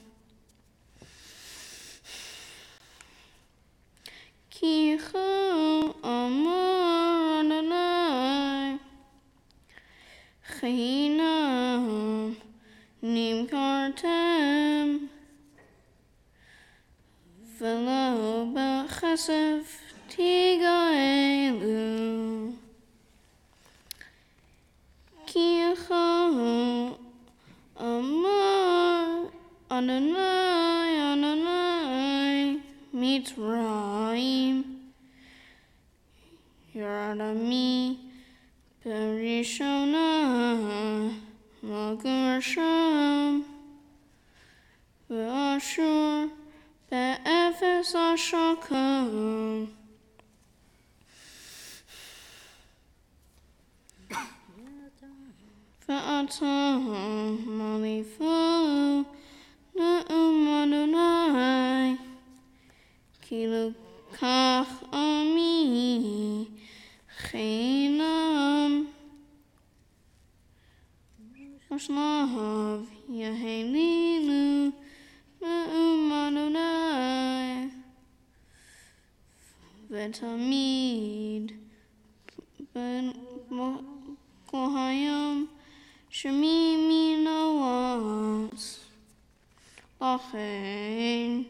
Kicha Amar Adonai Chinam Nimkartem V'lo b'chesef Tigaelu Kicha Amar Adonai Adonai Mitzrayim Yardami Berishona Magersham Ve'ashur Be'efes Ashakam. Ve'ata malifu na'um Adonai ki lukach ami chinam Shlav Yahelinu na'um Adonai Ve'tamid Ben Kohayam Shemimi Nawas Lachein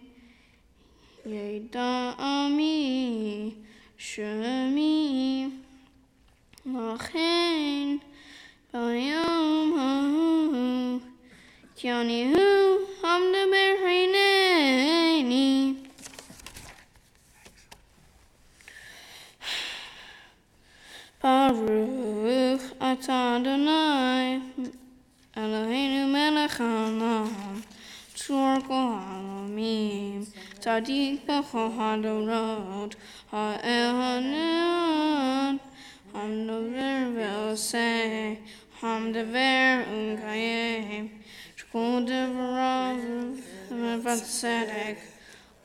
Yeda Ami Shemi Lachein Bayam Hahu Kianihu Hamda Berhineni Baruch Atah Adonai Eloheinu melech haolam tzur kol ha'olamim tzadik b'chol hadorot ha'el ha'ne'ot hamdover ve'oseh hamdover u'mkayem shkol devarav v'tzedek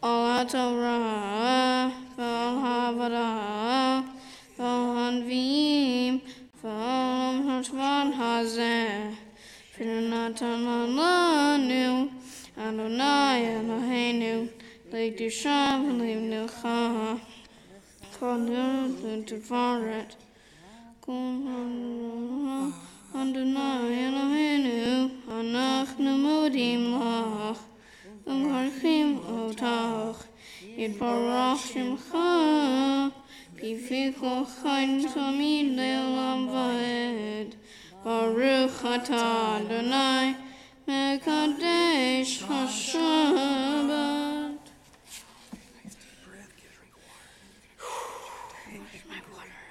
al ha'torah ve'al ha'avadah V'hanvim v'alam ha'shvat hazeh v'natan lanu Adonai Eloheinu l'kedusha v'limnucha kol l'tifaret kol Adonai Eloheinu anachnu modim lach v'mbarchim otach yitbarach shemcha B'fikol chaim tamid le'olam va'ed Baruch atah Adonai Mekadesh HaShabbat Where's my water?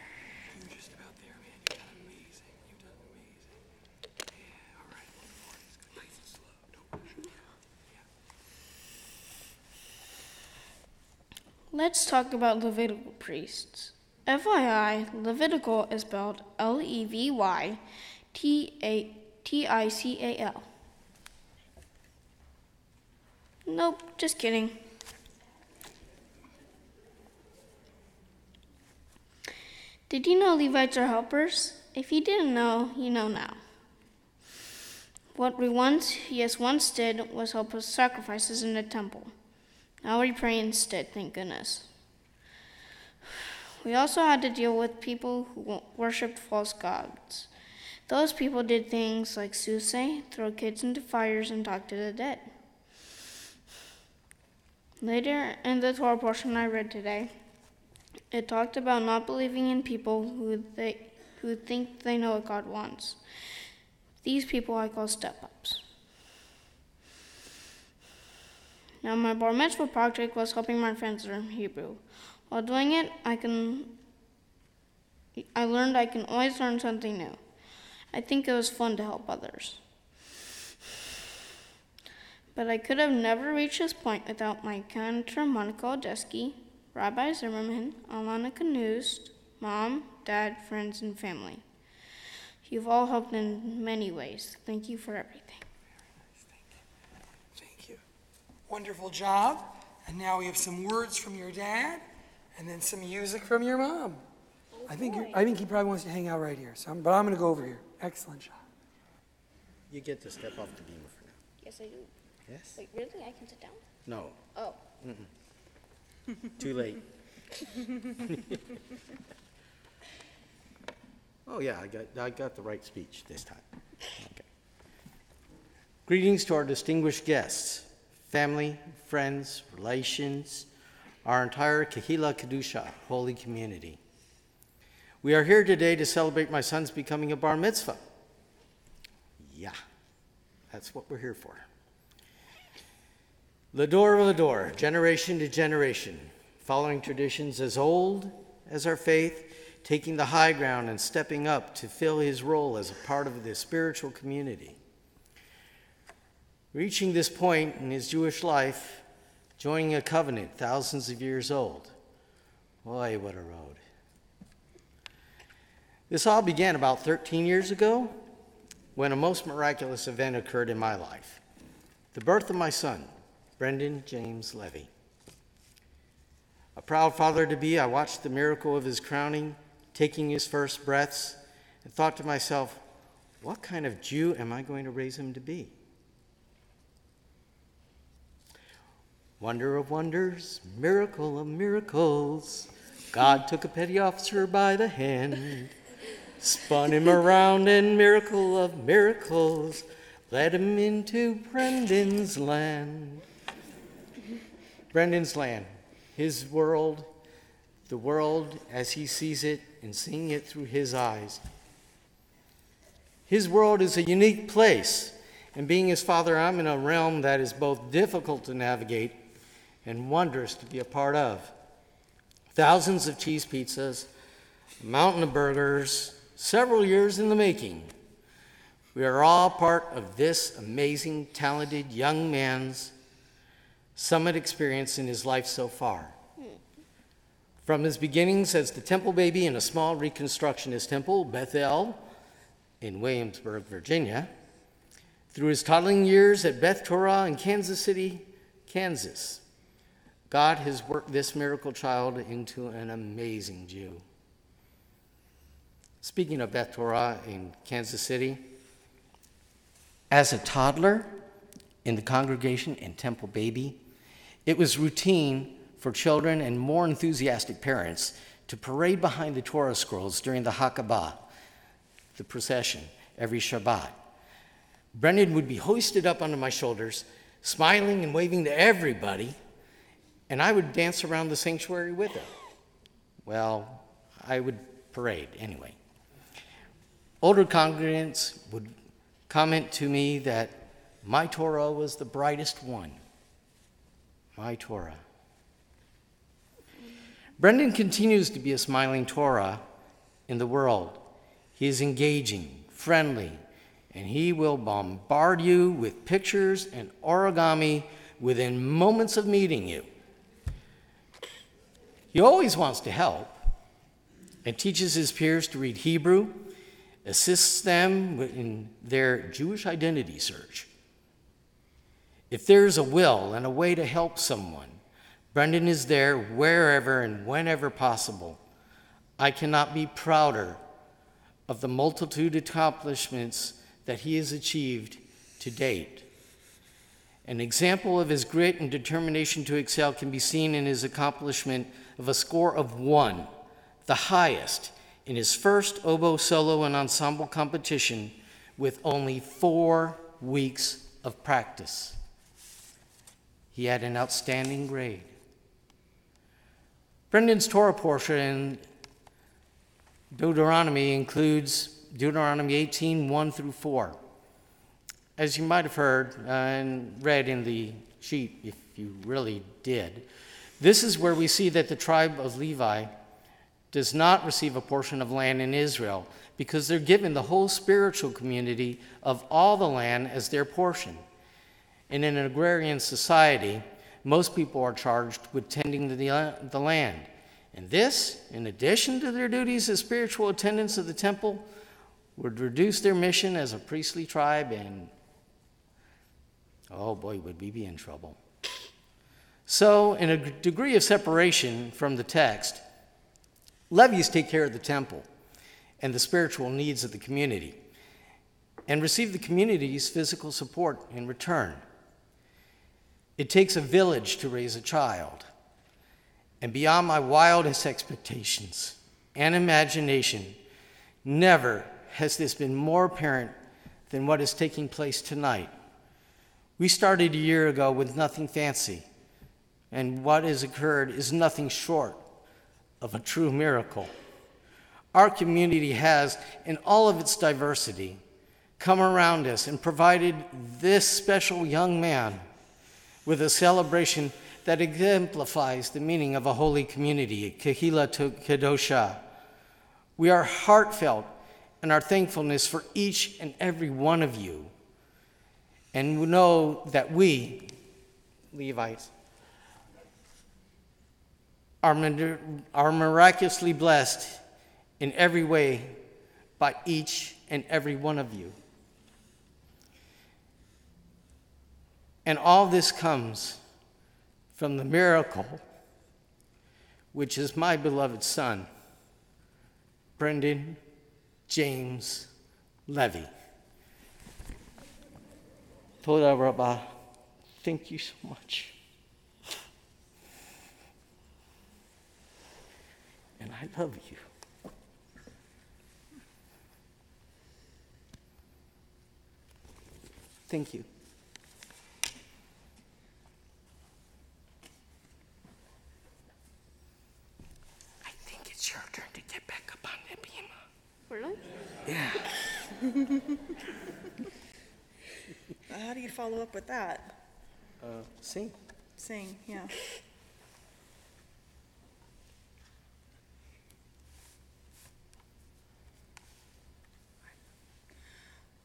You're just about there, man. You've done amazing. You've done amazing. Yeah, all right. One more. It's good. Nice and slow. Don't rush it. Yeah. Let's talk about Levitical priests. FYI, Levitical is spelled Levytical. Nope, just kidding. Did you know Levites are helpers? If you didn't know, you know now. What we once did was help with sacrifices in the temple. Now we pray instead, thank goodness. We also had to deal with people who worshipped false gods. Those people did things like soothsay, throw kids into fires, and talk to the dead. Later in the Torah portion I read today, it talked about not believing in people who think they know what God wants. These people I call step-ups. Now my bar mitzvah project was helping my friends learn Hebrew. While doing it, I learned I can always learn something new. I think it was fun to help others. But I could have never reached this point without my cantor Monica Odeski, Rabbi Zimmerman, Alana Knust, Mom, Dad, friends, and family. You've all helped in many ways. Thank you for everything. Very nice. Thank you. Wonderful job. And now we have some words from your dad, and then some music from your mom. I think he probably wants to hang out right here. But I'm going to go over here. Excellent job. You get to step off the beamer for now. Yes, I do. Yes? Wait, really? I can sit down? No. Oh. Too late. Oh yeah, I got the right speech this time. Okay. Greetings to our distinguished guests, family, friends, relations, our entire Kehila Kedusha, holy community. We are here today to celebrate my son's becoming a bar mitzvah. Yeah, that's what we're here for. Lador, generation to generation, following traditions as old as our faith, taking the high ground and stepping up to fill his role as a part of the spiritual community. Reaching this point in his Jewish life, joining a covenant thousands of years old. Boy, what a road. This all began about 13 years ago. when a most miraculous event occurred in my life. The birth of my son, Breandan James Levy. A proud father-to-be, I watched the miracle of his crowning, taking his first breaths, and thought to myself, what kind of Jew am I going to raise him to be? Wonder of wonders, miracle of miracles, God took a petty officer by the hand, spun him around, and miracle of miracles, led him into Breandan's land. Breandan's land, his world, the world as he sees it and seeing it through his eyes. His world is a unique place, and being his father, I'm in a realm that is both difficult to navigate and wondrous to be a part of. Thousands of cheese pizzas, a mountain of burgers, several years in the making. We are all part of this amazing, talented young man's summit experience in his life so far. From his beginnings as the temple baby in a small Reconstructionist temple, Beth-El, in Williamsburg, Virginia, through his toddling years at Beth Torah in Kansas City, Kansas, God has worked this miracle child into an amazing Jew. Speaking of Beth Torah in Kansas City, as a toddler in the congregation and temple baby, it was routine for children and more enthusiastic parents to parade behind the Torah scrolls during the Hakabah, the procession, every Shabbat. Breandan would be hoisted up onto my shoulders, smiling and waving to everybody, and I would dance around the sanctuary with him. Well, I would parade anyway. Older congregants would comment to me that my Torah was the brightest one. My Torah. Breandan continues to be a smiling Torah in the world. He is engaging, friendly, and he will bombard you with pictures and origami within moments of meeting you. He always wants to help and teaches his peers to read Hebrew, assists them in their Jewish identity search. If there's a will and a way to help someone, Breandan is there wherever and whenever possible. I cannot be prouder of the multitude of accomplishments that he has achieved to date. An example of his grit and determination to excel can be seen in his accomplishment of a score of 1, the highest, in his first oboe solo and ensemble competition with only 4 weeks of practice. He had an outstanding grade. Breandan's Torah portion in Deuteronomy includes Deuteronomy 18, 1 through 4. As you might have heard and read in the sheet, if you really did, this is where we see that the tribe of Levi does not receive a portion of land in Israel because they're given the whole spiritual community of all the land as their portion. In an agrarian society, most people are charged with tending the land. And this, in addition to their duties as spiritual attendants of the temple, would reduce their mission as a priestly tribe, and oh boy, would we be in trouble. So, in a degree of separation from the text, Levies take care of the temple and the spiritual needs of the community and receive the community's physical support in return. It takes a village to raise a child, and beyond my wildest expectations and imagination, never has this been more apparent than what is taking place tonight. We started a year ago with nothing fancy, and what has occurred is nothing short of a true miracle. Our community has, in all of its diversity, come around us and provided this special young man with a celebration that exemplifies the meaning of a holy community, Kehila Kedosha. We are heartfelt in our thankfulness for each and every one of you, and we know that we, Levites, are miraculously blessed in every way by each and every one of you. And all this comes from the miracle, which is my beloved son, Breandan James Levy. Toda Rabba, thank you so much. And I love you. Thank you. I think it's your turn to get back up on the bima. Really? Yeah. How do you follow up with that? Sing. Sing, yeah.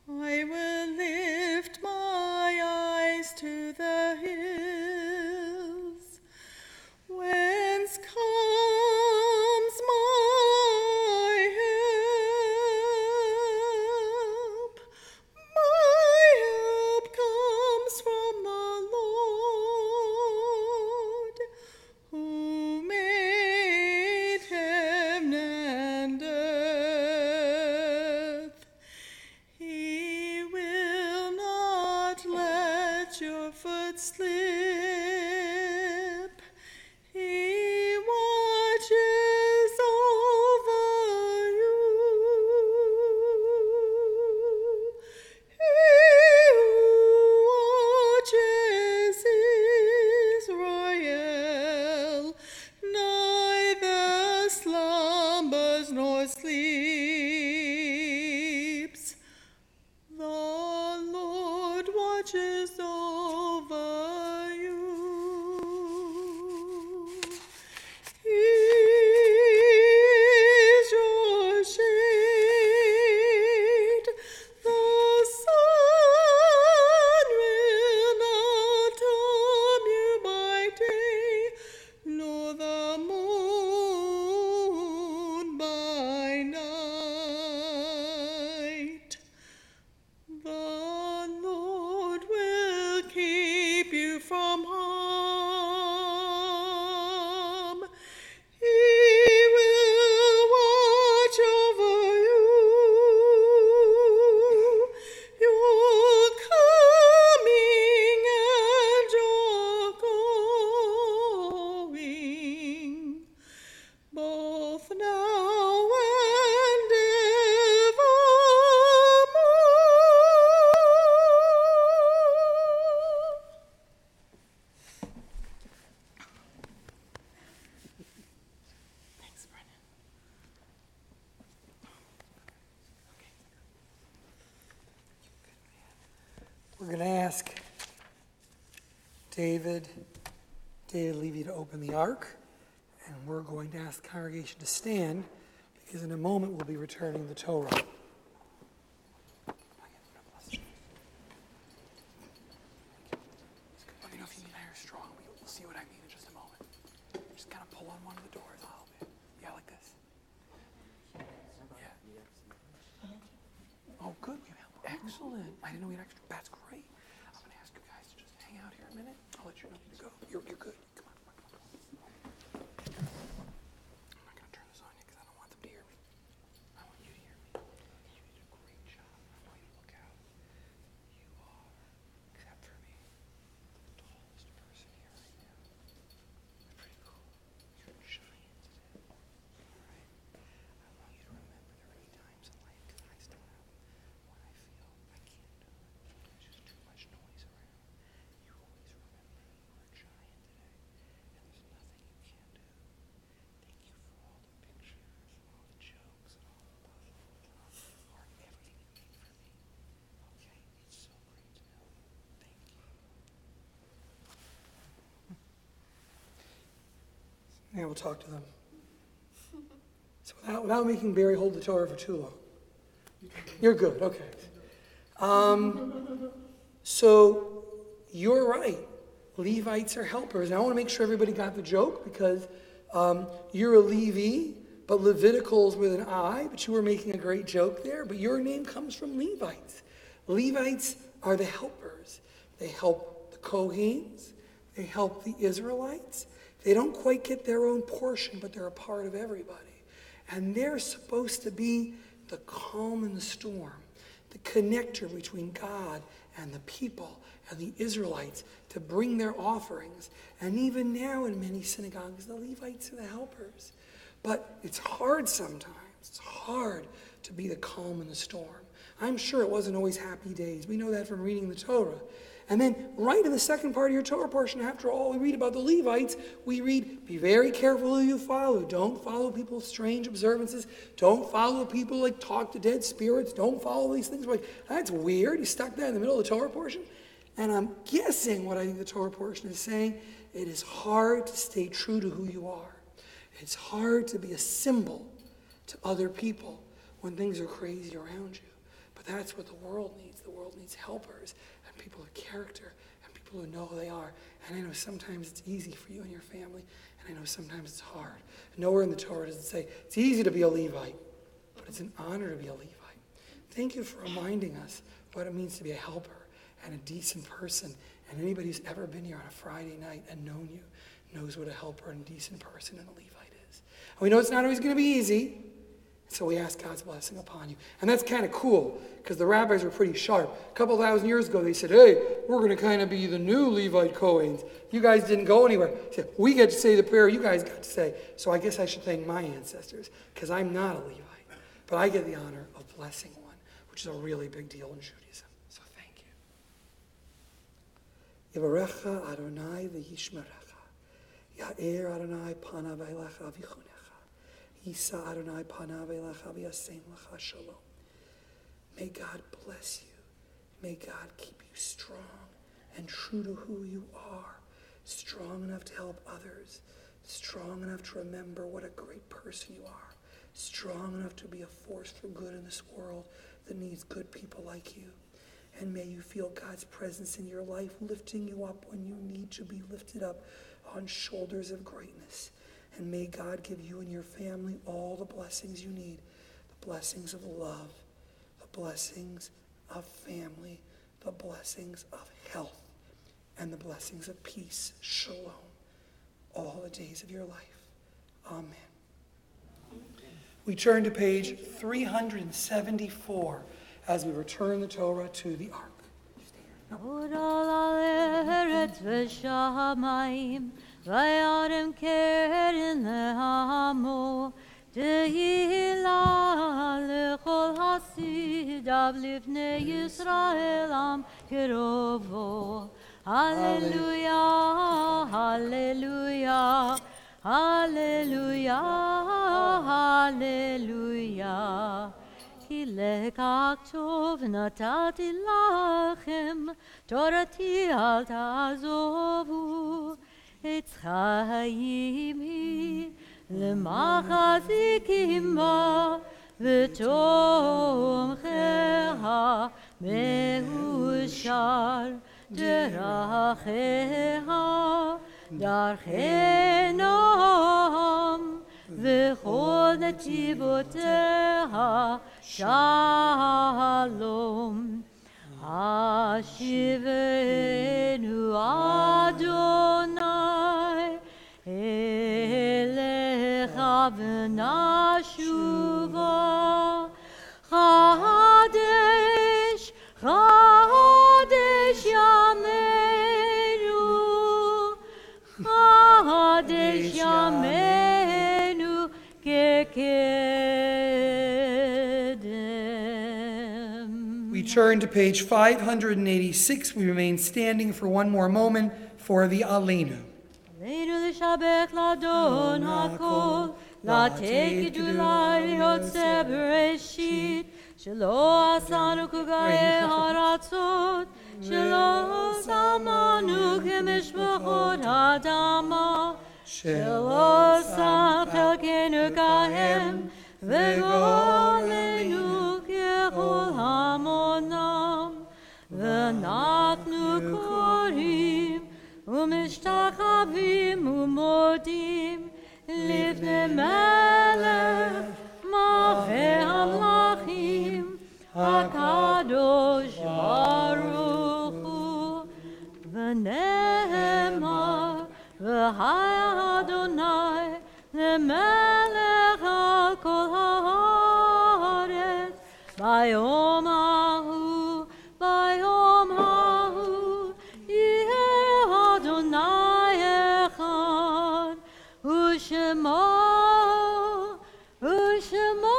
I will lift my eyes to the hills, whence comes my help. My help comes from the Lord, who made heaven and earth. He will not let your foot slip. He watches over you. He who watches Israel neither slumbers nor sleeps. The Lord watches over you. He is your shade. The sun will not harm you by day, nor the moon by night. The Lord will keep you from harm. He will watch over you. Your coming and your going, both now and evermore. Thanks, Brennan. We're going to ask David Levy to open the ark, and we're going to ask the congregation to stand, because in a moment we'll be returning the Torah. Let me know if you need higher strong. We'll see what I mean in just a moment. Just kind of pull on one of the doors a little bit. Yeah, like this. Yeah. Oh, good. Excellent. I didn't know we had extra. That's great. I'm going to ask you guys to just hang out here a minute. I'll let you know to go. You're good. Come on. I'm not going to turn this on yet because I don't want them to hear me. I want you to hear me. You did a great job. I want you to look out. You are, except for me, the tallest person here right now. It's pretty cool. You're a giant today. All right? I want you to remember there are many times in life, because I still have them, when I feel I can't do it. There's just too much noise around. You always remember you are a giant today, and there's nothing you can't do. Thank you for all the pictures, and all the jokes, and all the puzzles, or everything you made for me. Okay? It's so great to know you. Thank you. Yeah, we'll talk to them. So without making Barry hold the Torah for too long. You're good, okay. So you're right. Levites are helpers. And I want to make sure everybody got the joke, because you're a Levi, but Leviticals with an I, but you were making a great joke there. But your name comes from Levites. Levites are the helpers. They help the Kohens, they help the Israelites. They don't quite get their own portion, but they're a part of everybody. And they're supposed to be the calm in the storm, the connector between God and the people and the Israelites to bring their offerings. And even now in many synagogues, the Levites are the helpers. But it's hard sometimes. It's hard to be the calm in the storm. I'm sure it wasn't always happy days. We know that from reading the Torah. And then right in the second part of your Torah portion, after all we read about the Levites, we read, be very careful who you follow. Don't follow people's strange observances. Don't follow people like talk to dead spirits. Don't follow these things. Like, that's weird. You stuck that in the middle of the Torah portion. And I'm guessing what I think the Torah portion is saying, it is hard to stay true to who you are. It's hard to be a symbol to other people when things are crazy around you. But that's what the world needs. The world needs helpers and people of character and people who know who they are. And I know sometimes it's easy for you and your family, and I know sometimes it's hard. Nowhere in the Torah does it say it's easy to be a Levite, but it's an honor to be a Levite. Thank you for reminding us what it means to be a helper and a decent person. And anybody who's ever been here on a Friday night and known you knows what a helper and a decent person and a Levite is. And we know it's not always going to be easy, so we ask God's blessing upon you. And that's kind of cool, because the rabbis were pretty sharp. A couple thousand years ago, they said, hey, we're going to kind of be the new Levite Kohens. You guys didn't go anywhere. They said, we get to say the prayer you guys got to say. So I guess I should thank my ancestors, because I'm not a Levite. But I get the honor of blessing one, which is a really big deal in Judaism. So thank you. Yivarecha Adonai v'yishmerecha. Ya'er Adonai panav elecha v'chunecha. Yisa Adonai panav elecha v'yasein lecha shalom. May God bless you. May God keep you strong and true to who you are. Strong enough to help others. Strong enough to remember what a great person you are. Strong enough to be a force for good in this world that needs good people like you. And may you feel God's presence in your life, lifting you up when you need to be lifted up on shoulders of greatness. And may God give you and your family all the blessings you need. The blessings of love, the blessings of family, the blessings of health, and the blessings of peace, shalom, all the days of your life. Amen. We turn to page 374 as we return the Torah to the Ark. Hallelujah, hallelujah, hallelujah, hallelujah. Ki lekach tov natati lachem, torati al ta'azovu, etz chaim hi, lemachazikim ba, v'tomcheha meushar, deracheha, darchenam, v'chol netivoteha, shalom. Hashivenu Adonai elecha v'nashuva, Chadesh, Chadesh Yameinu, Chadesh Yameinu kekedem. We turn to page 586. We remain standing for one more moment for the Aleinu. Aleinu l'shabech l'Adon hakol, l'atei gedula l'yotzeh bereshit, shelo asanu k'gayei haratzot, shelo samanu k'mishpachot ha'adama, shelo sam chelkenu kahem, v'golenu k'chol hamonam, v'nachnu korim, u'mishtachavim u'modim, livnei melech, malchei hamlachim, HaKadosh Baruch Hu, v'nei Bayom Hahu, Bayom Hahu, Yeh Adonai Echad, Ushemo, Ushemo,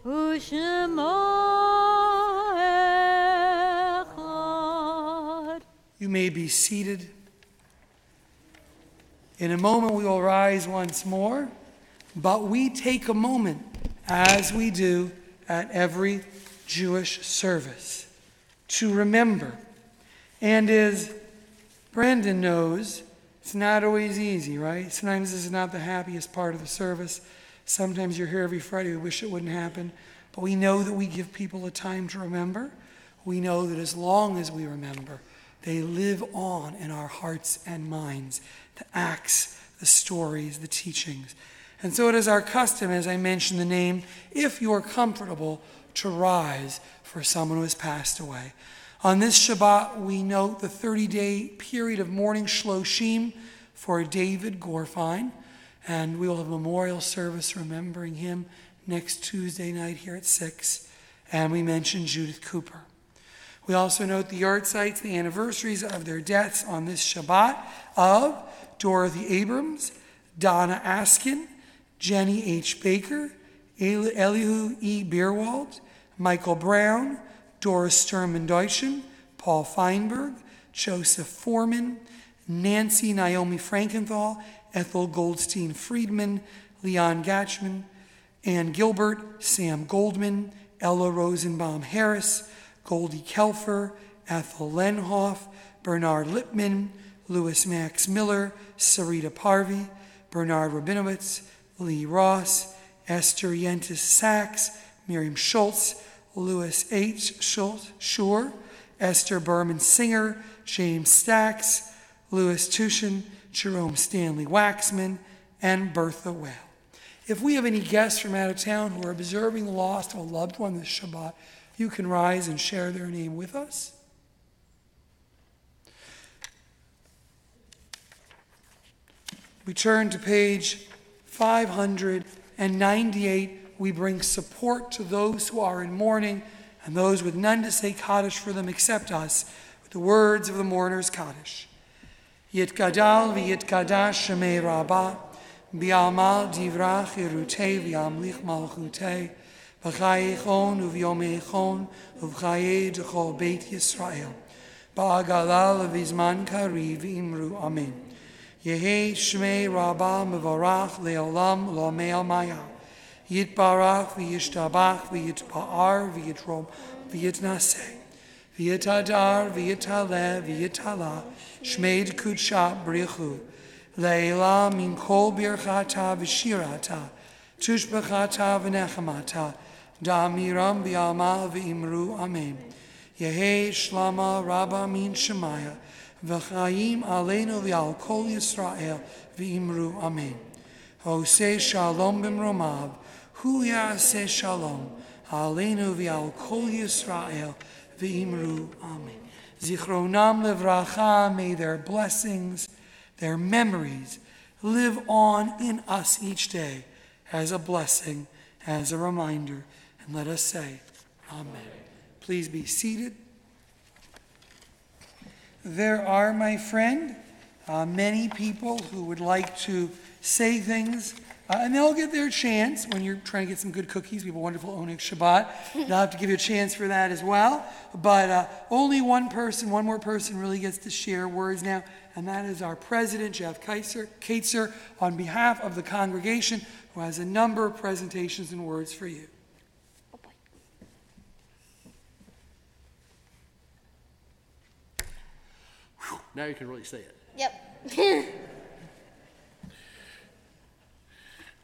Ushemo Echad. You may be seated. In a moment we will rise once more, but we take a moment, as we do at every Jewish service, to remember. And as Breandan knows, it's not always easy, right? Sometimes this is not the happiest part of the service. Sometimes you're here every Friday, we wish it wouldn't happen. But we know that we give people a time to remember. We know that as long as we remember, they live on in our hearts and minds. The acts, the stories, the teachings. And so it is our custom, as I mentioned the name, if you are comfortable, to rise for someone who has passed away. On this Shabbat, we note the 30-day period of mourning Shloshim for David Gorfine, and we will have a memorial service remembering him next Tuesday night here at 6, and we mentioned Judith Cooper. We also note the yahrzeits, the anniversaries of their deaths on this Shabbat of Dorothy Abrams, Donna Askin, Jenny H. Baker, Elihu E. Bierwald, Michael Brown, Doris Sturman-Deutschen, Paul Feinberg, Joseph Foreman, Nancy Naomi Frankenthal, Ethel Goldstein Friedman, Leon Gatchman, Ann Gilbert, Sam Goldman, Ella Rosenbaum Harris, Goldie Kelfer, Ethel Lenhoff, Bernard Lippman, Louis Max Miller, Sarita Parvi, Bernard Rabinowitz, Lee Ross, Esther Yentis Sachs, Miriam Schultz, Louis H. Schur, Esther Berman Singer, James Stacks, Louis Tushin, Jerome Stanley Waxman, and Bertha Whale. If we have any guests from out of town who are observing the loss of a loved one this Shabbat, you can rise and share their name with us. We turn to page 598. We bring support to those who are in mourning and those with none to say Kaddish for them except us, with the words of the mourner's Kaddish. Yitgadal v'yitgadash shemei rabbah, bi'amal divrach irutei v'yamlich malchutei, v'chayechon u'v'yomechon u'v'chayei d'chol Beit Yisrael, ba'agala v'izman kari v'imru amen. Yehi shmei rabbah mevarach le'olam lo'mei maya. Yitbarach v'yishtabach v'yitba'ar v'yitrom v'yitnaseh. V'yitadar v'yitaleh v'yitala. Shmei d'kudsha brichu. Le'ela min kol birchata v'shirata. Tushbechata v'nechamata. Da'amiram v'yalma v'imru amen. Yehi shlama rabba min shemaya. V'chayim aleinu v'al kol Yisrael v'imru amen. Hoseh shalom b'mromav. Hu ya'aseh shalom. Aleinu v'al kol Yisrael v'imru amen. Zichronam levracha, may their blessings, their memories live on in us each day as a blessing, as a reminder. And let us say, amen. Please be seated. There are, my friend, many people who would like to say things, and they'll get their chance when you're trying to get some good cookies. We have a wonderful Oneg Shabbat. They'll have to give you a chance for that as well. But only one more person really gets to share words now, and that is our president, Jeff Kaitzer, on behalf of the congregation, who has a number of presentations and words for you. Now you can really say it. Yep.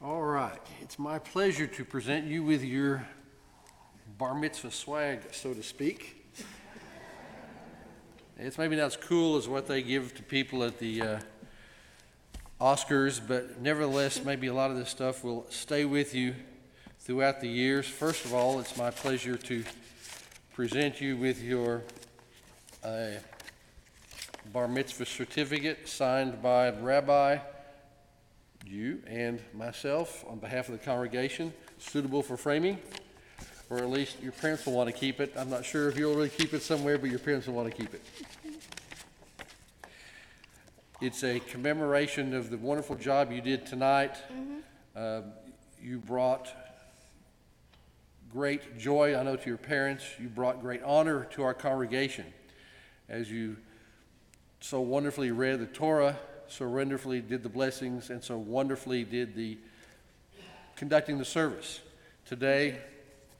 All right. It's my pleasure to present you with your bar mitzvah swag, so to speak. It's maybe not as cool as what they give to people at the Oscars, but nevertheless, maybe a lot of this stuff will stay with you throughout the years. First of all, it's my pleasure to present you with your bar mitzvah certificate signed by the rabbi, you and myself on behalf of the congregation, suitable for framing. or at least your parents will want to keep it. I'm not sure if you'll really keep it somewhere, but your parents will want to keep it. It's a commemoration of the wonderful job you did tonight. You brought great joy, I know, to your parents. You brought great honor to our congregation as you so wonderfully read the Torah, so wonderfully did the blessings, and so wonderfully did the conducting the service. Today,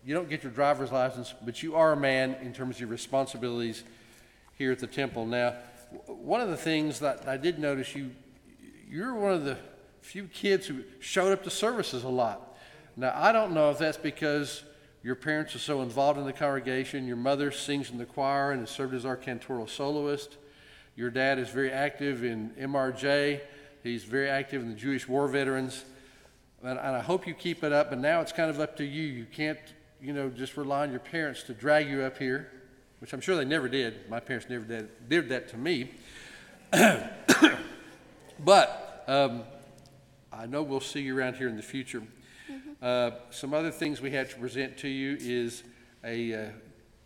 you don't get your driver's license, but you are a man in terms of your responsibilities here at the temple. Now, one of the things that I did notice, you're one of the few kids who showed up to services a lot. Now, I don't know if that's because your parents are so involved in the congregation. Your mother sings in the choir and has served as our cantoral soloist. Your dad is very active in MRJ. He's very active in the Jewish war veterans. And I hope you keep it up. And now it's kind of up to you. You can't, just rely on your parents to drag you up here, which I'm sure they never did. My parents never did that to me. But I know we'll see you around here in the future. Some other things we have to present to you is a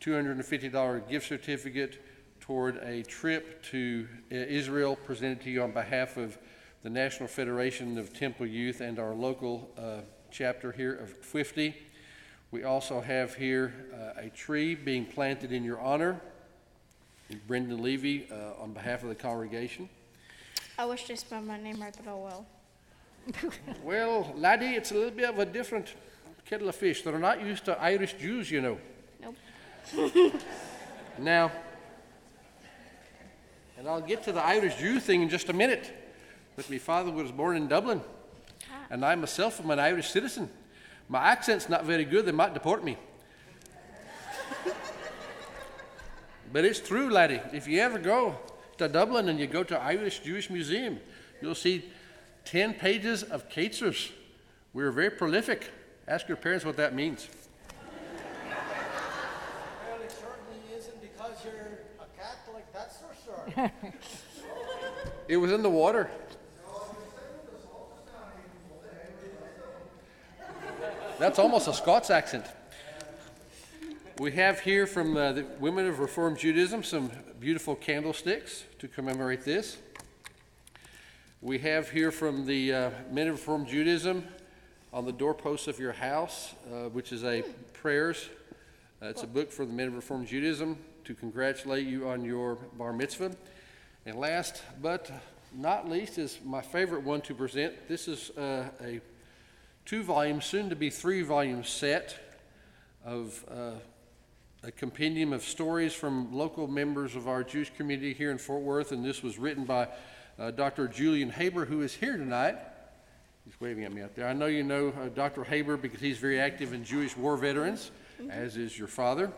$250 gift certificate toward a trip to Israel presented to you on behalf of the National Federation of Temple Youth and our local chapter here of 50. We also have here a tree being planted in your honor, Breandan Levy, on behalf of the congregation. I wish to spell my name right, but oh well. Well, laddie, it's a little bit of a different kettle of fish. They're not used to Irish Jews, Nope. Now, and I'll get to the Irish Jew thing in just a minute. But my father was born in Dublin, and I myself am an Irish citizen. My accent's not very good. They might deport me. But it's true, laddie. If you ever go to Dublin and you go to Irish Jewish Museum, you'll see 10 pages of Katzers. We're very prolific. Ask your parents what that means. Well, it certainly isn't because you're a Catholic, that's for sure. It was in the water. That's almost a Scots accent. We have here from the Women of Reformed Judaism some beautiful candlesticks to commemorate this. We have here from the Men of Reformed Judaism on the doorposts of your house, which is a prayers. It's a book for the Men of Reformed Judaism to congratulate you on your bar mitzvah. And last but not least is my favorite one to present. This is a 2-volume, soon to be 3-volume set of a compendium of stories from local members of our Jewish community here in Fort Worth. And this was written by Dr. Julian Haber, who is here tonight. He's waving at me out there. I know you know Dr. Haber because he's very active in Jewish war veterans, as is your father.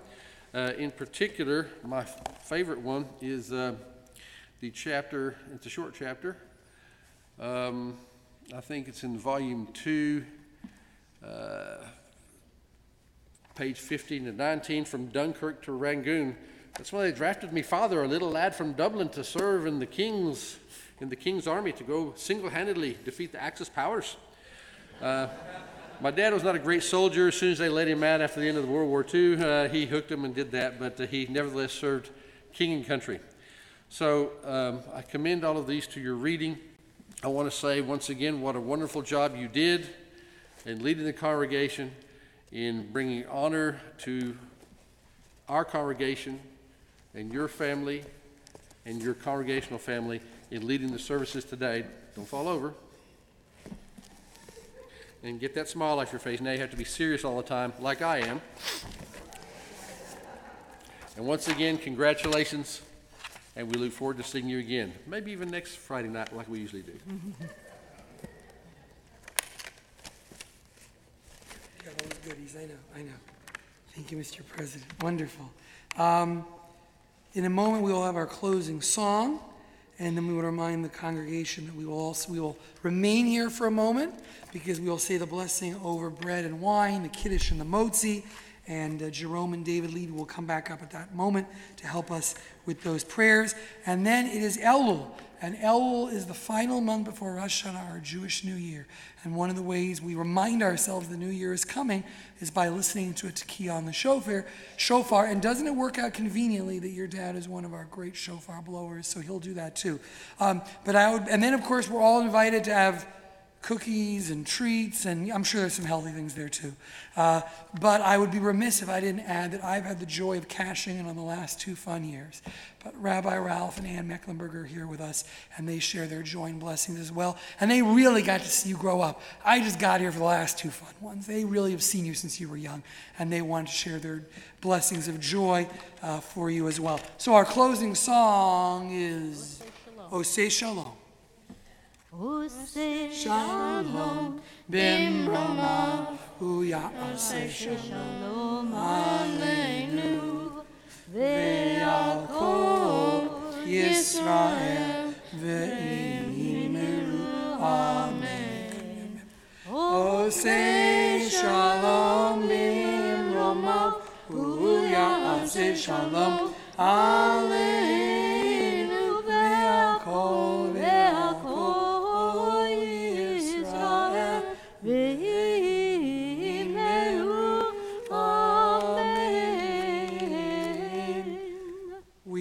In particular, my favorite one is the chapter, it's a short chapter. I think it's in volume 2, page 15 to 19, from Dunkirk to Rangoon. That's when they drafted me father, a little lad from Dublin, to serve in the King's army, to go single-handedly defeat the Axis powers. My dad was not a great soldier. As soon as they let him out after the end of the World War II, he hooked him and did that, but he nevertheless served king and country. So I commend all of these to your reading. I want to say once again what a wonderful job you did in leading the congregation, in bringing honor to our congregation and your family and your congregational family in leading the services today. Don't fall over. And get that smile off your face. Now you have to be serious all the time, like I am. And once again, congratulations. And we look forward to seeing you again. Maybe even next Friday night, like we usually do. Got all those goodies. I know. Thank you, Mr. President. Wonderful. In a moment, we will have our closing song, and then we will remind the congregation that we will remain here for a moment because we will say the blessing over bread and wine, the kiddush and the motzi, And Jerome and David Levy will come back up at that moment to help us with those prayers. And then it is Elul. And Elul is the final month before Rosh Hashanah, our Jewish New Year. And one of the ways we remind ourselves the New Year is coming is by listening to a tekiah on the shofar. And doesn't it work out conveniently that your dad is one of our great shofar blowers? So he'll do that too. And then of course we're all invited to have cookies and treats, and I'm sure there's some healthy things there too. But I would be remiss if I didn't add that I've had the joy of cashing in on the last 2 fun years. But Rabbi Ralph and Ann Mecklenburg are here with us, and they share their joy and blessings as well. And they really got to see you grow up. I just got here for the last 2 fun ones. They really have seen you since you were young, and they want to share their blessings of joy for you as well. So our closing song is Oseh Shalom. Oseh Shalom Bimrona Uyaseh Shalom Aleinu Ve'al Kol Yisrael Ve'imenu Amen. Oseh Shalom Bimrona Uyaseh Shalom Aleinu Ve'al Kol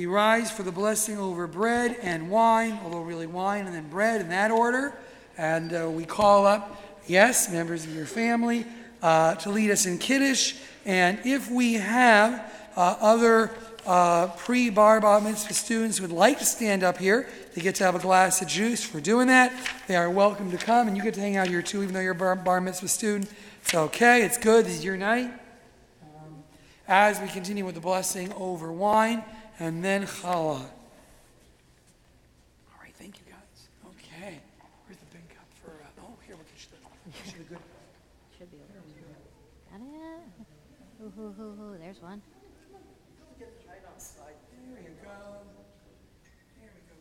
rise for the blessing over bread and wine, although really wine and then bread in that order. And we call up, yes, members of your family to lead us in Kiddush. And if we have other pre-bar mitzvah students who would like to stand up here, they get to have a glass of juice for doing that. They are welcome to come, and you get to hang out here too, even though you're a bar mitzvah student. It's okay, it's good, this is your night. As we continue with the blessing over wine, and then challah. All right, thank you guys. Okay, where's the big cup for? Here we get you the good. Should be over here. Got it? Ooh, there's one. Get right outside. There you go. There we go.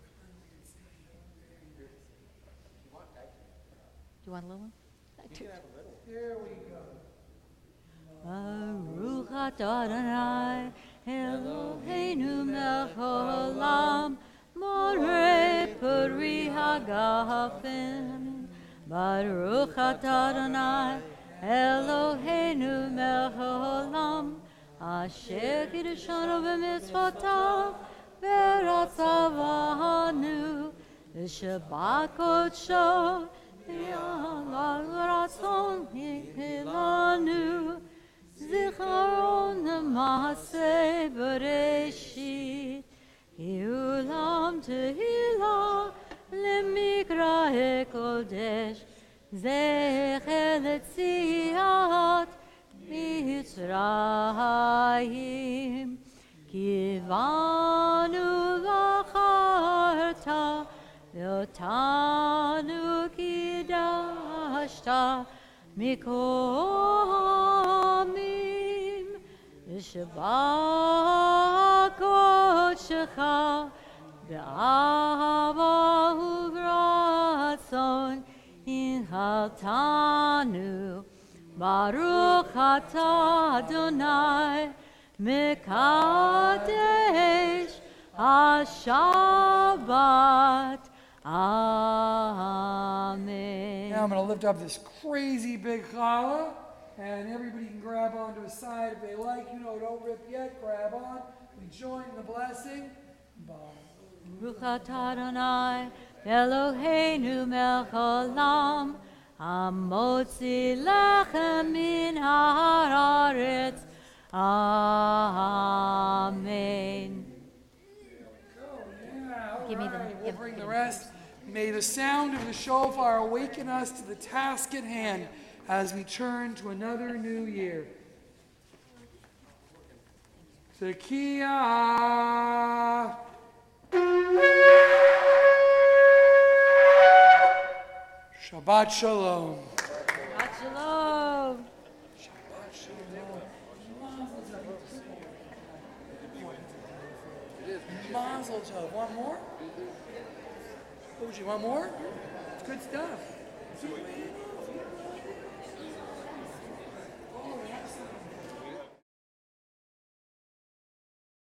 Do you want a little one? You can have a little. There we go. Baruch atah Adonai Eloheinu melech haolam moreh peri hagafen. Baruch atah Adonai Eloheinu melech haolam asher kiddushanu b'mitzvotav v'ratzavanu v'shabbat kodsho v'yalal ratzon yichilanu Zicharon Maaseh Bereshit Ulam Tehillah Lemikrah Kodesh Zecher Letziat Mitzrayim Kivanu Vacharta Yotanu Kidashta Mikomim Shabbat Kodshecha Be'ava U'vratzon Inhaltanu Baruch atah Adonai Mekadesh HaShabbat Amen. Now I'm going to lift up this crazy big challah, and everybody can grab onto a side if they like. You know, don't rip yet. Grab on. We join in the blessing. Baruch atah Adonai Eloheinu melech haolam hamotzi lechem min haaretz. Amen. Give me the. We'll bring the rest. May the sound of the shofar awaken us to the task at hand as we turn to another new year. Tekiah. Shabbat shalom. Shabbat shalom. Shabbat shalom. Mazel tov. Want more? Oh, you want more? It's good stuff.